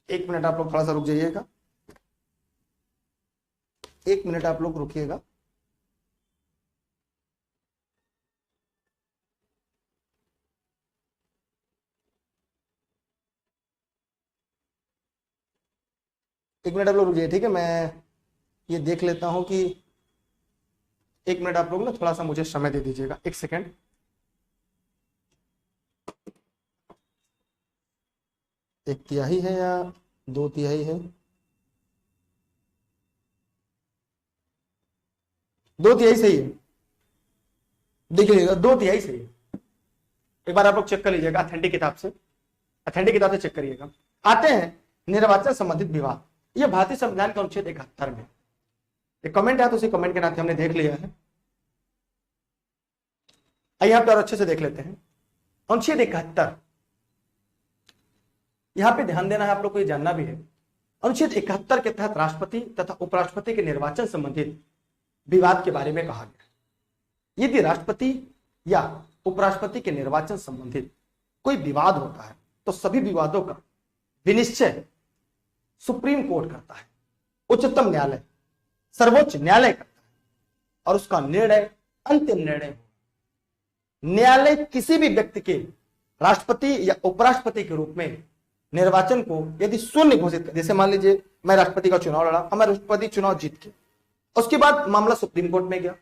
एक मिनट आप लोग थोड़ा सा रुक जाइएगा, एक मिनट आप लोग रुकिएगा। एक मिनट आप लोग रुक जाइए, ठीक है। मैं ये देख लेता हूं कि एक मिनट आप लोग ना थोड़ा सा मुझे समय दे दीजिएगा, एक सेकेंड। एक तिहाई है या 2/3 है? 2/3 सही है, देख लीजिएगा 2/3 सही है। एक बार आप लोग चेक कर लीजिएगा अथेंटिक किताब से चेक करिएगा। आते हैं निर्वाचन संबंधित विवाद। यह भारतीय संविधान का अनुच्छेद 71 में एक कमेंट है, तो उसी कमेंट के नाते हमने देख लिया है। आइए यहां पर और अच्छे से देख लेते हैं अनुच्छेद 71। यहां पे ध्यान देना है, आप लोग को ये जानना भी है। अनुच्छेद 71 के तहत राष्ट्रपति तथा उपराष्ट्रपति के निर्वाचन संबंधित विवाद के बारे में कहा गया। यदि राष्ट्रपति या उपराष्ट्रपति के निर्वाचन संबंधित कोई विवाद होता है तो सभी विवादों का विनिश्चय सुप्रीम कोर्ट करता है, उच्चतम न्यायालय, सर्वोच्च न्यायालय करता है और उसका निर्णय अंतिम निर्णय। न्यायालय किसी भी व्यक्ति के राष्ट्रपति या उपराष्ट्रपति के रूप में निर्वाचन को यदि शून्य घोषित कर, जैसे मान लीजिए मैं राष्ट्रपति का चुनाव लड़ा और मैं राष्ट्रपति चुनाव जीत के, उसके बाद मामला सुप्रीम कोर्ट में गया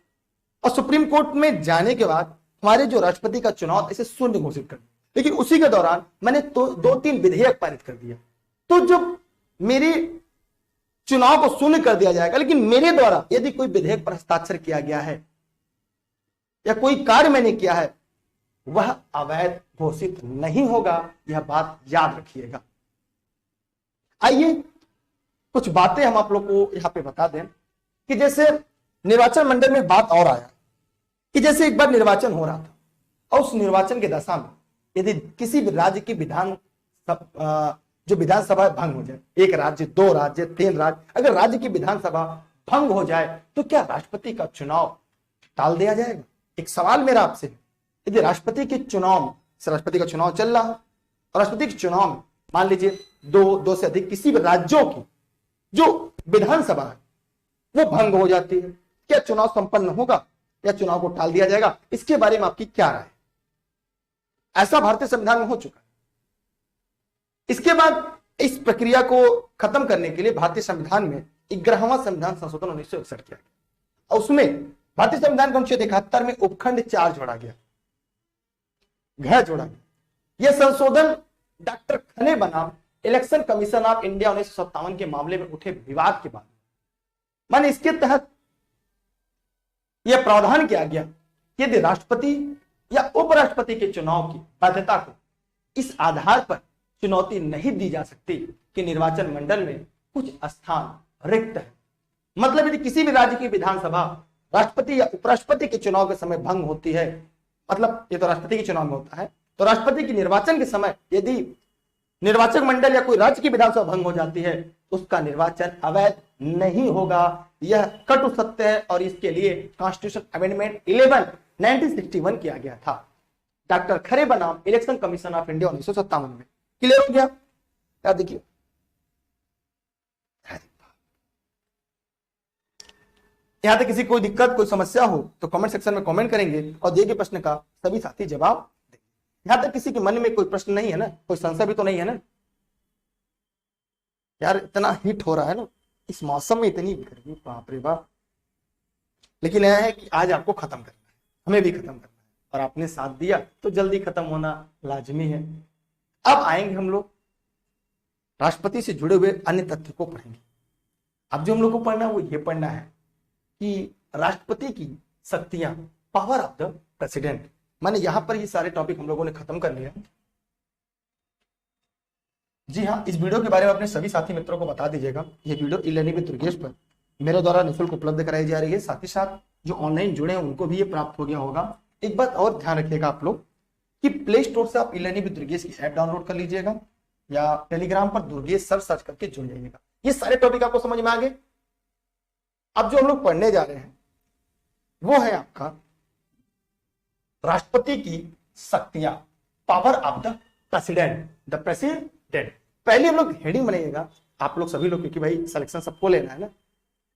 और सुप्रीम कोर्ट में जाने के बाद हमारे जो राष्ट्रपति का चुनाव इसे शून्य घोषित कर दिया, लेकिन उसी के दौरान मैंने तो 2-3 विधेयक पारित कर दिया, तो जब मेरे चुनाव को शून्य कर दिया जाएगा, लेकिन मेरे द्वारा यदि कोई विधेयक पर हस्ताक्षर किया गया है या कोई कार्य मैंने किया है, वह अवैध घोषित नहीं होगा। यह बात याद रखिएगा। आइए कुछ बातें हम आप लोग को यहां पे बता दें कि जैसे निर्वाचन मंडल में बात और आया कि जैसे एक बार निर्वाचन हो रहा था और उस निर्वाचन के दशा में यदि किसी भी राज्य की विधानसभा भंग हो जाए, एक राज्य, 2 राज्य, 3 राज्य, अगर राज्य की विधानसभा भंग हो जाए तो क्या राष्ट्रपति का चुनाव टाल दिया जाएगा? एक सवाल मेरा आपसे है, यदि राष्ट्रपति का चुनाव चल रहा है और राष्ट्रपति के चुनाव में मान लीजिए 2 से अधिक किसी भी राज्यों की जो विधानसभा है वो भंग हो जाती है, क्या चुनाव संपन्न होगा? या चुनाव को टाल दिया जाएगा, इसके बारे में आपकी क्या राय है? ऐसा भारतीय संविधान में हो चुका है। इसके बाद इस प्रक्रिया को खत्म करने के लिए भारतीय संविधान में 11वां संविधान संशोधन 1961 किया गया और उसमें भारतीय संविधान का अनुच्छेद 71 में उपखंड 4 जोड़ा गया, घ जोड़ा गया। यह संशोधन डॉक्टर खरे बनाम इलेक्शन कमीशन ऑफ इंडिया 1957 के मामले में उठे विवाद के बाद, माने इसके तहत यह प्रावधान किया गया कि यदि राष्ट्रपति या उपराष्ट्रपति के चुनाव की वैधता को इस आधार पर चुनौती नहीं दी जा सकती कि निर्वाचन मंडल में कुछ स्थान रिक्त है, मतलब यदि किसी भी राज्य की विधानसभा राष्ट्रपति या उपराष्ट्रपति के चुनाव के समय भंग होती है, मतलब ये तो राष्ट्रपति के चुनाव में होता है, तो राष्ट्रपति के निर्वाचन के समय यदि निर्वाचक मंडल या कोई राज्य की विधानसभा भंग हो जाती है, उसका निर्वाचन अवैध नहीं होगा। यह कटु सत्य है और इसके लिए कॉन्स्टिट्यूशन अमेंडमेंट 11 1961 किया गया था, डॉक्टर खरे बनाम इलेक्शन कमीशन ऑफ इंडिया 1957 में। क्लियर हो गया? याद देखिए, यहां तक किसी कोई दिक्कत कोई समस्या हो तो कमेंट सेक्शन में कमेंट करेंगे और दिए गए प्रश्न का सभी साथी जवाब देंगे। यहां तक किसी के मन में कोई प्रश्न नहीं है ना, कोई संशय भी तो नहीं है ना? यार इतना हीट हो रहा है ना इस मौसम में, इतनी गर्मी, बाप रे बाप। लेकिन यह है कि आज आपको खत्म करना है, हमें भी खत्म करना है, और आपने साथ दिया तो जल्दी खत्म होना लाजमी है। अब आएंगे हम लोग राष्ट्रपति से जुड़े हुए अन्य तथ्य को पढ़ेंगे। अब जो हम लोग को पढ़ना है वो ये पढ़ना है कि राष्ट्रपति की शक्तियां, पावर ऑफ द प्रेसिडेंट, माने यहां पर ये सारे टॉपिक हम लोगों ने खत्म कर लिया। जी हाँ, इस वीडियो के बारे में अपने सभी साथी मित्रों को बता दीजिएगा। ये वीडियो ई-लर्निंग विद दुर्गेश पर मेरे द्वारा निःशुल्क उपलब्ध कराई जा रही है, साथ ही साथ जो ऑनलाइन जुड़े हैं उनको भी ये प्राप्त हो गया होगा। एक बात और ध्यान रखिएगा आप लोग कि प्ले स्टोर से आप ई-लर्निंग विद दुर्गेश की ऐप डाउनलोड कर लीजिएगा या टेलीग्राम पर दुर्गेश सर सर्च करके जुड़ जाइएगा। ये सारे टॉपिक आपको समझ में आ गए। अब जो हम लोग पढ़ने जा रहे हैं वो है आपका राष्ट्रपति की शक्तियां, power of the president, the president. पहले हम लोग हेडिंग बनाइएगा आप लोग सभी लोग, क्योंकि भाई सिलेक्शन सबको लेना है ना।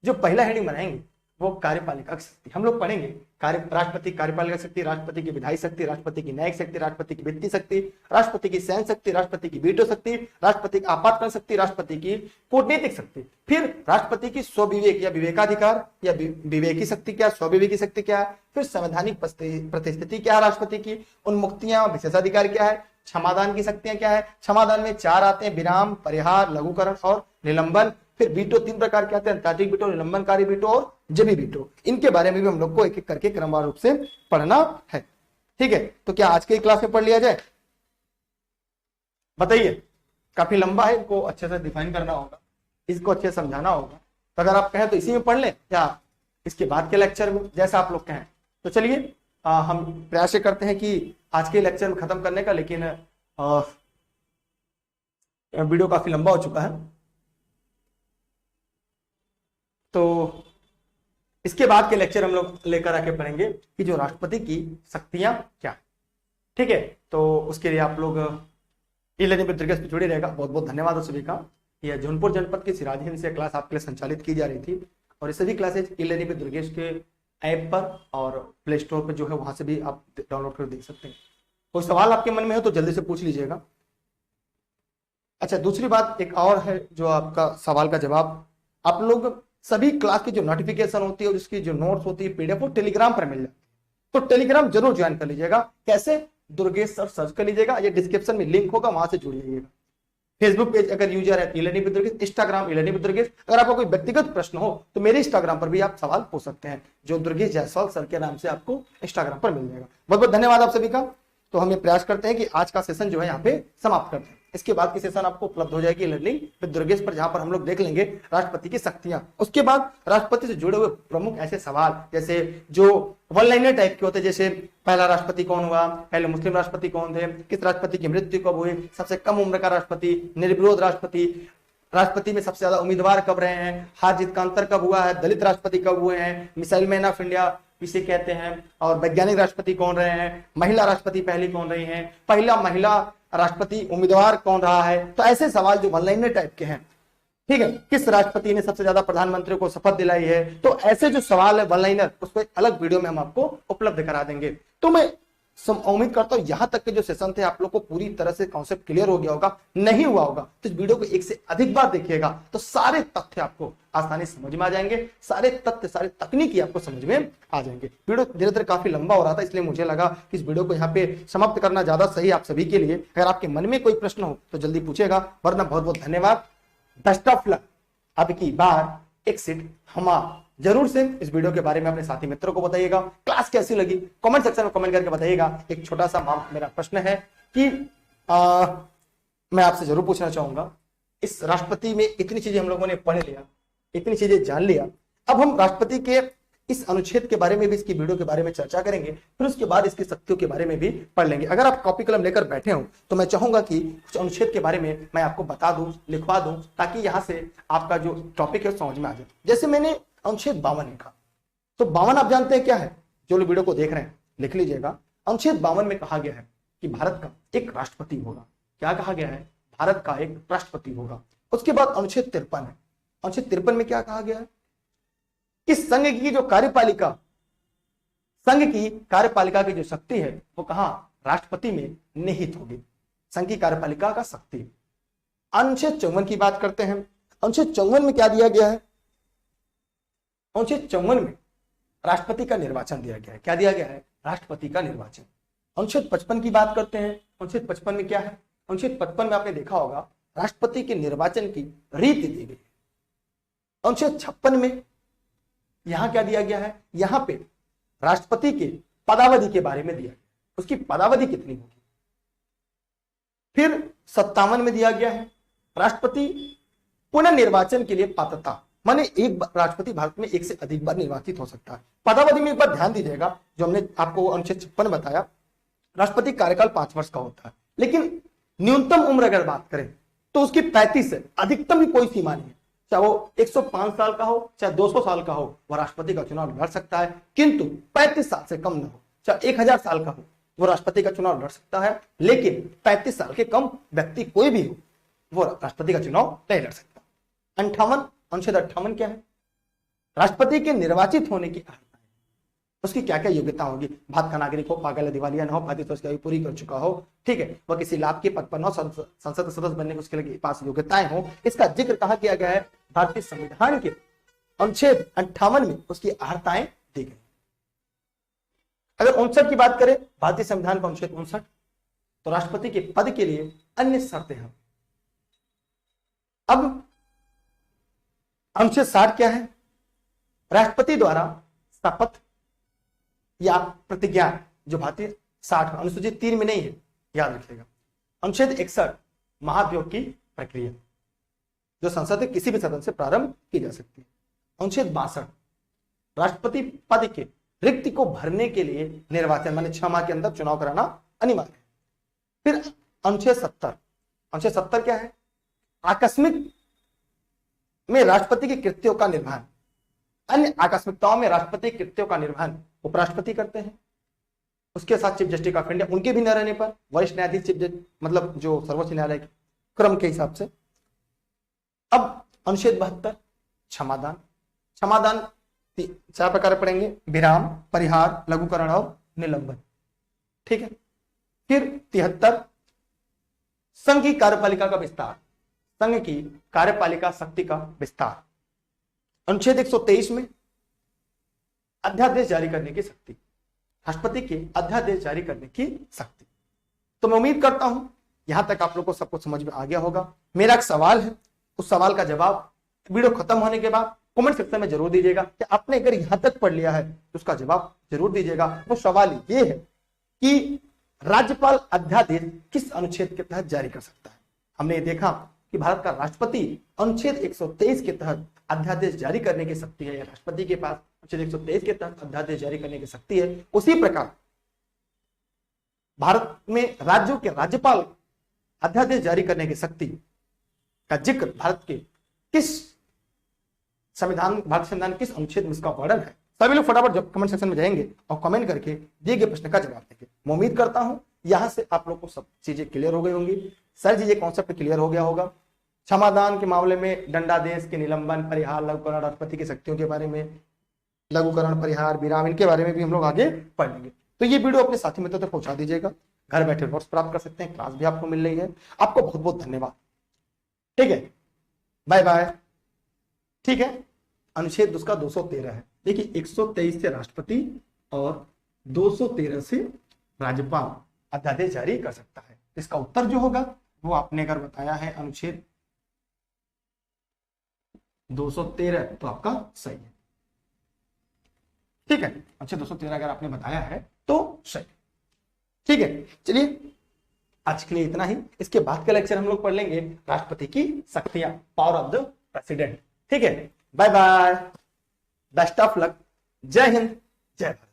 जो पहला हेडिंग बनाएंगे वो कार्यपालिका की शक्ति। हम लोग पढ़ेंगे राष्ट्रपति की कार्यपालिका शक्ति, राष्ट्रपति की विधायी शक्ति, राष्ट्रपति की न्यायिक शक्ति, राष्ट्रपति की वित्तीय शक्ति, राष्ट्रपति की सैन्य शक्ति, राष्ट्रपति की वीटो शक्ति, राष्ट्रपति की आपातकालीन शक्ति, राष्ट्रपति की कूटनीतिक शक्ति, फिर राष्ट्रपति की स्वविवेक या विवेकाधिकार या विवेकी शक्ति क्या, स्वविवेकी शक्ति क्या है, फिर संवैधानिक प्रतिस्थिति क्या है राष्ट्रपति की, उन्मुक्तियां विशेषाधिकार क्या है, क्षमादान की शक्तियां क्या है। क्षमादान में 4 आते हैं, विराम, परिहार, लघुकरण और निलंबन। फिर वीटो 3 प्रकार के आते हैं, तार्किक वीटो, निलंबनकारी वीटो और जबी वीटो। इनके बारे में भी हम लोग को एक एक करके क्रमवार रूप से पढ़ना है। ठीक है, तो क्या आज के क्लास में पढ़ लिया जाए? बताइए, काफी लंबा है, इनको अच्छे से डिफाइन करना होगा, इसको अच्छे से समझाना होगा। तो अगर आप कहें तो इसी में पढ़ लें या इसके बाद के लेक्चर में, जैसा आप लोग कहें। तो चलिए हम प्रयास करते हैं कि आज के लेक्चर में खत्म करने का, लेकिन वीडियो काफी लंबा हो चुका है। तो इसके बाद के लेक्चर हम लोग लेकर आके पढ़ेंगे कि जो राष्ट्रपति की शक्तियां क्या। ठीक है, तो उसके लिए आप लोग ई-लर्निंग विद दुर्गेश पे जुड़े रहेगा। बहुत बहुत धन्यवाद आप सभी का। यह जौनपुर जनपद की सिराज हिंद से क्लास आपके लिए संचालित की जा रही थी, और ये सभी क्लासेज ई-लर्निंग विद दुर्गेश के ऐप पर और प्ले स्टोर पर जो है वहां से भी आप डाउनलोड कर देख सकते हैं। कोई सवाल आपके मन में हो तो जल्दी से पूछ लीजिएगा। अच्छा, दूसरी बात एक और है, जो आपका सवाल का जवाब, आप लोग सभी क्लास की जो नोटिफिकेशन होती है और उसकी जो नोट्स होती है पीडीएफ, वो टेलीग्राम पर मिल जाती है। तो टेलीग्राम जरूर ज्वाइन कर लीजिएगा। कैसे? दुर्गेश सर सर्च कर लीजिएगा, ये डिस्क्रिप्शन में लिंक होगा, वहां से जुड़ जाइएगा। फेसबुक पेज अगर यूजर है e-learning with Durgesh, Instagram e-learning with Durgesh. अगर आपका कोई व्यक्तिगत प्रश्न हो तो मेरे इंस्टाग्राम पर भी आप सवाल पूछ सकते हैं, जो दुर्गेश जायसवाल सर के नाम से आपको इंस्टाग्राम पर मिल जाएगा। बहुत बहुत धन्यवाद आप सभी का। तो हम ये प्रयास करते हैं कि आज का सेशन जो है यहाँ पे समाप्त करते हैं। इसके बाद की सेशन आपको उपलब्ध हो जाएगी ई-लर्निंग विद दुर्गेश पर, जहां पर हम लोग देख लेंगे राष्ट्रपति की शक्तियां। उसके बाद राष्ट्रपति से जुड़े हुए प्रमुख ऐसे सवाल, जैसे जो वन लाइनर टाइप के होते हैं, जैसे पहला राष्ट्रपति कौन हुआ, पहले मुस्लिम राष्ट्रपति कौन थे, किस राष्ट्रपति की मृत्यु कब हुई, सबसे कम उम्र का राष्ट्रपति, निर्विरोध राष्ट्रपति, राष्ट्रपति में सबसे ज्यादा उम्मीदवार कब रहे हैं, हार जीत का अंतर कब हुआ है, दलित राष्ट्रपति कब हुए हैं, मिसाइल मैन ऑफ इंडिया इसे कहते हैं, और वैज्ञानिक राष्ट्रपति कौन रहे हैं, महिला राष्ट्रपति पहली कौन रही हैं, पहला महिला राष्ट्रपति उम्मीदवार कौन रहा है। तो ऐसे सवाल जो वन लाइनर टाइप के हैं ठीक है, किस राष्ट्रपति ने सबसे ज्यादा प्रधानमंत्री को शपथ दिलाई है। तो ऐसे जो सवाल है वन लाइनर, उसको एक अलग वीडियो में हम आपको उपलब्ध करा देंगे। तो मैं उम्मीद करता हूं यहां तक के जो सेशन थे आप लोग को पूरी तरह से कॉन्सेप्ट क्लियर हो गया होगा। नहीं हुआ होगा तो इस वीडियो को एक से अधिक बार देखिएगा, तो सारे तथ्य आपको आसानी से समझ में आ जाएंगे, सारे तथ्य सारे तकनीकी आपको समझ में आ जाएंगे। वीडियो धीरे धीरे काफी लंबा हो रहा था, इसलिए मुझे लगा कि इस वीडियो को यहाँ पे समाप्त करना ज्यादा सही आप सभी के लिए। अगर आपके मन में कोई प्रश्न हो तो जल्दी पूछेगा, वरना बहुत बहुत धन्यवाद। Best of luck. अब की बार एक्सिट हमारा जरूर से इस वीडियो के बारे में अपने साथी मित्रों को बताइएगा। क्लास कैसी लगी कमेंट सेक्शन में कमेंट करके बताइएगा। एक छोटा सा मेरा प्रश्न है कि मैं आपसे जरूर पूछना चाहूंगा, इस राष्ट्रपति में इतनी चीजें हम लोगों ने पढ़ लिया, इतनी चीजें जान लिया, अब हम राष्ट्रपति के इस अनुच्छेद के बारे में भी, इसकी वीडियो के बारे में चर्चा करेंगे, फिर उसके बाद इसकी शक्तियों के बारे में भी पढ़ लेंगे। अगर आप कॉपी कलम लेकर बैठे हो तो मैं चाहूंगा कि कुछ अनुच्छेद के बारे में मैं आपको बता दूं, लिखवा दूं, ताकि यहां से आपका जो टॉपिक है समझ में आ जाए। जैसे मैंने अनुच्छेद 52 लिखा, तो 52 आप जानते हैं क्या है, जो लोग वीडियो को देख रहे हैं लिख लीजिएगा। अनुच्छेद 52 में कहा गया है कि भारत का एक राष्ट्रपति होगा। क्या कहा गया है? भारत का एक राष्ट्रपति होगा। उसके बाद अनुच्छेद 53 है। अनुच्छेद 53 में क्या कहा गया है कि संघ की जो कार्यपालिका, संघ की कार्यपालिका की जो शक्ति है वो कहां? राष्ट्रपति में निहित होगी। संघ की कार्यपालिका का शक्ति। अनुच्छेद 54 की बात करते हैं। अनुच्छेद 54 में क्या दिया गया है? अनुच्छेद 54 में राष्ट्रपति का निर्वाचन दिया गया है। क्या दिया गया है? राष्ट्रपति का निर्वाचन। अनुच्छेद 55 की बात करते हैं। अनुच्छेद 55 में क्या है? अनुच्छेद 55 में आपने देखा होगा राष्ट्रपति के निर्वाचन की रीति दी गई। अनुच्छेद 56 में यहां क्या दिया गया है? यहां पे राष्ट्रपति के पदावधि के बारे में दिया गया, उसकी पदावधि कितनी होगी। फिर 57 में दिया गया है राष्ट्रपति पुनर्निर्वाचन के लिए पात्रता, माने एक राष्ट्रपति भारत में एक से अधिक बार निर्वाचित हो सकता है। पदावधि में एक बार ध्यान दीजिएगा, जो हमने आपको अनुच्छेद 56 बताया, राष्ट्रपति कार्यकाल 5 वर्ष का होता है, लेकिन न्यूनतम उम्र अगर बात करें तो उसकी 35 है, अधिकतम भी कोई सीमा नहीं है। चाहे वो 105 साल का हो, चाहे 200 साल का हो, वह राष्ट्रपति का चुनाव लड़ सकता है, किंतु 35 साल से कम न हो। चाहे 1000 साल का हो, वो राष्ट्रपति का चुनाव लड़ सकता है, लेकिन 35 साल के कम व्यक्ति कोई भी हो, वो राष्ट्रपति का चुनाव नहीं लड़ सकता। 58 अनुच्छेद 58 क्या है? राष्ट्रपति के निर्वाचित होने की अर्हता है, उसकी क्या क्या योग्यता होगी। भारत का नागरिक हो, पागल है, दिवालिया न हो, 35 वर्ष की आयु पूरी कर चुका हो, ठीक है, वह किसी लाभ के पद पर न हो, संसद सदस्य बनने के उसके लिए पास योग्यताएं हो। इसका जिक्र कहा किया गया है भारतीय संविधान के अनुच्छेद 58 में, उसकी अर्हताएं दी गई। अगर 59 की बात करें, भारतीय संविधान का अनुच्छेद 59, तो राष्ट्रपति के पद के लिए अन्य शर्तें हैं। अब अनुच्छेद 60 क्या है? राष्ट्रपति द्वारा शपथ या प्रतिज्ञा, जो भारतीय 60 अनुसूचित 3 में नहीं है, याद रखिएगा। अनुच्छेद 61 महाभियोग की प्रक्रिया, जो संसद के किसी भी सदन से प्रारंभ की जा सकती है। अनुच्छेद 62 राष्ट्रपति पद के रिक्ति को भरने के लिए निर्वाचन, माने 6 माह के अंदर चुनाव कराना अनिवार्य है। फिर अनुच्छेद 70, अनुच्छेद 70 क्या है? आकस्मिक में राष्ट्रपति के कृत्यों का निर्वहन, अन्य आकस्मिकताओं में राष्ट्रपति के कृत्यों का निर्वहन उपराष्ट्रपति करते हैं, उसके साथ चीफ जस्टिस ऑफ इंडिया, उनके भी न रहने पर वरिष्ठ न्यायाधीश, चीफ जस्टिस, मतलब जो सर्वोच्च न्यायालय के क्रम के हिसाब से। अब अनुच्छेद 72 क्षमादान। क्षमादान 4 प्रकार पढ़ेंगे, विराम, परिहार, लघुकरण और निलंबन, ठीक है। फिर 73 संघ की कार्यपालिका का विस्तार, संघ की कार्यपालिका शक्ति का विस्तार। अनुच्छेद 123 में अध्यादेश जारी करने की शक्ति, राष्ट्रपति के अध्यादेश जारी करने की शक्ति। तो मैं उम्मीद करता हूं यहां तक आप लोग को सब कुछ समझ में आ गया होगा। मेरा एक सवाल है, उस सवाल का जवाब वीडियो खत्म होने के बाद कमेंट सेक्शन में जरूर दीजिएगा कि आपने अगर यहां तक पढ़ लिया है तो उसका जवाब जरूर दीजिएगा। वो सवाल ये है कि राज्यपाल अध्यादेश किस अनुच्छेद के तहत जारी कर सकता है। हमने ये देखा कि भारत का राष्ट्रपति अनुच्छेद 123 के तहत अध्यादेश जारी करने की शक्ति है, या राष्ट्रपति के पास अनुच्छेद 123 के तहत अध्यादेश जारी करने की शक्ति है। उसी प्रकार भारत में राज्यों के राज्यपाल अध्यादेश जारी करने की शक्ति का जिक्र भारत के किस संविधान, भारतीय संविधान किस अनुच्छेद में इसका वर्णन है। सभी लोग फटाफट जब कमेंट सेक्शन में जाएंगे और कमेंट करके दिए गए प्रश्न का जवाब देंगे। मैं उम्मीद करता हूं यहां से आप लोग को सब चीजें क्लियर हो गई होंगी, सारी चीजें कॉन्सेप्ट क्लियर हो गया होगा। क्षमादान के मामले में दंडादेश के निलंबन, परिहार, लघुकरण, राष्ट्रपति की शक्तियों के बारे में, लघुकरण, परिहार, विराम, इनके बारे में भी हम लोग आगे पढ़ लेंगे। तो ये वीडियो अपने साथी मित्रों तक पहुंचा दीजिएगा। घर बैठे नोट्स प्राप्त कर सकते हैं, क्लास भी आपको मिल रही है। आपको बहुत बहुत धन्यवाद। ठीक है, बाय बाय। ठीक है, अनुच्छेद उसका 213 है। देखिए 123 से राष्ट्रपति और 213 से राज्यपाल अध्यादेश जारी कर सकता है। इसका उत्तर जो होगा वो आपने अगर बताया है अनुच्छेद 213 तो आपका सही है। ठीक है, अनुच्छेद 213 अगर आपने बताया है तो सही। ठीक है, चलिए आज के लिए इतना ही। इसके बाद का लेक्चर हम लोग पढ़ लेंगे राष्ट्रपति की शक्तियां, पावर ऑफ द प्रेसिडेंट। ठीक है, bye bye, best of luck, जय हिंद, जय भारत।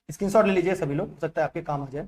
स्क्रीनशॉट ले लीजिए सभी लोग, हो सकता है आपके काम आ जाए।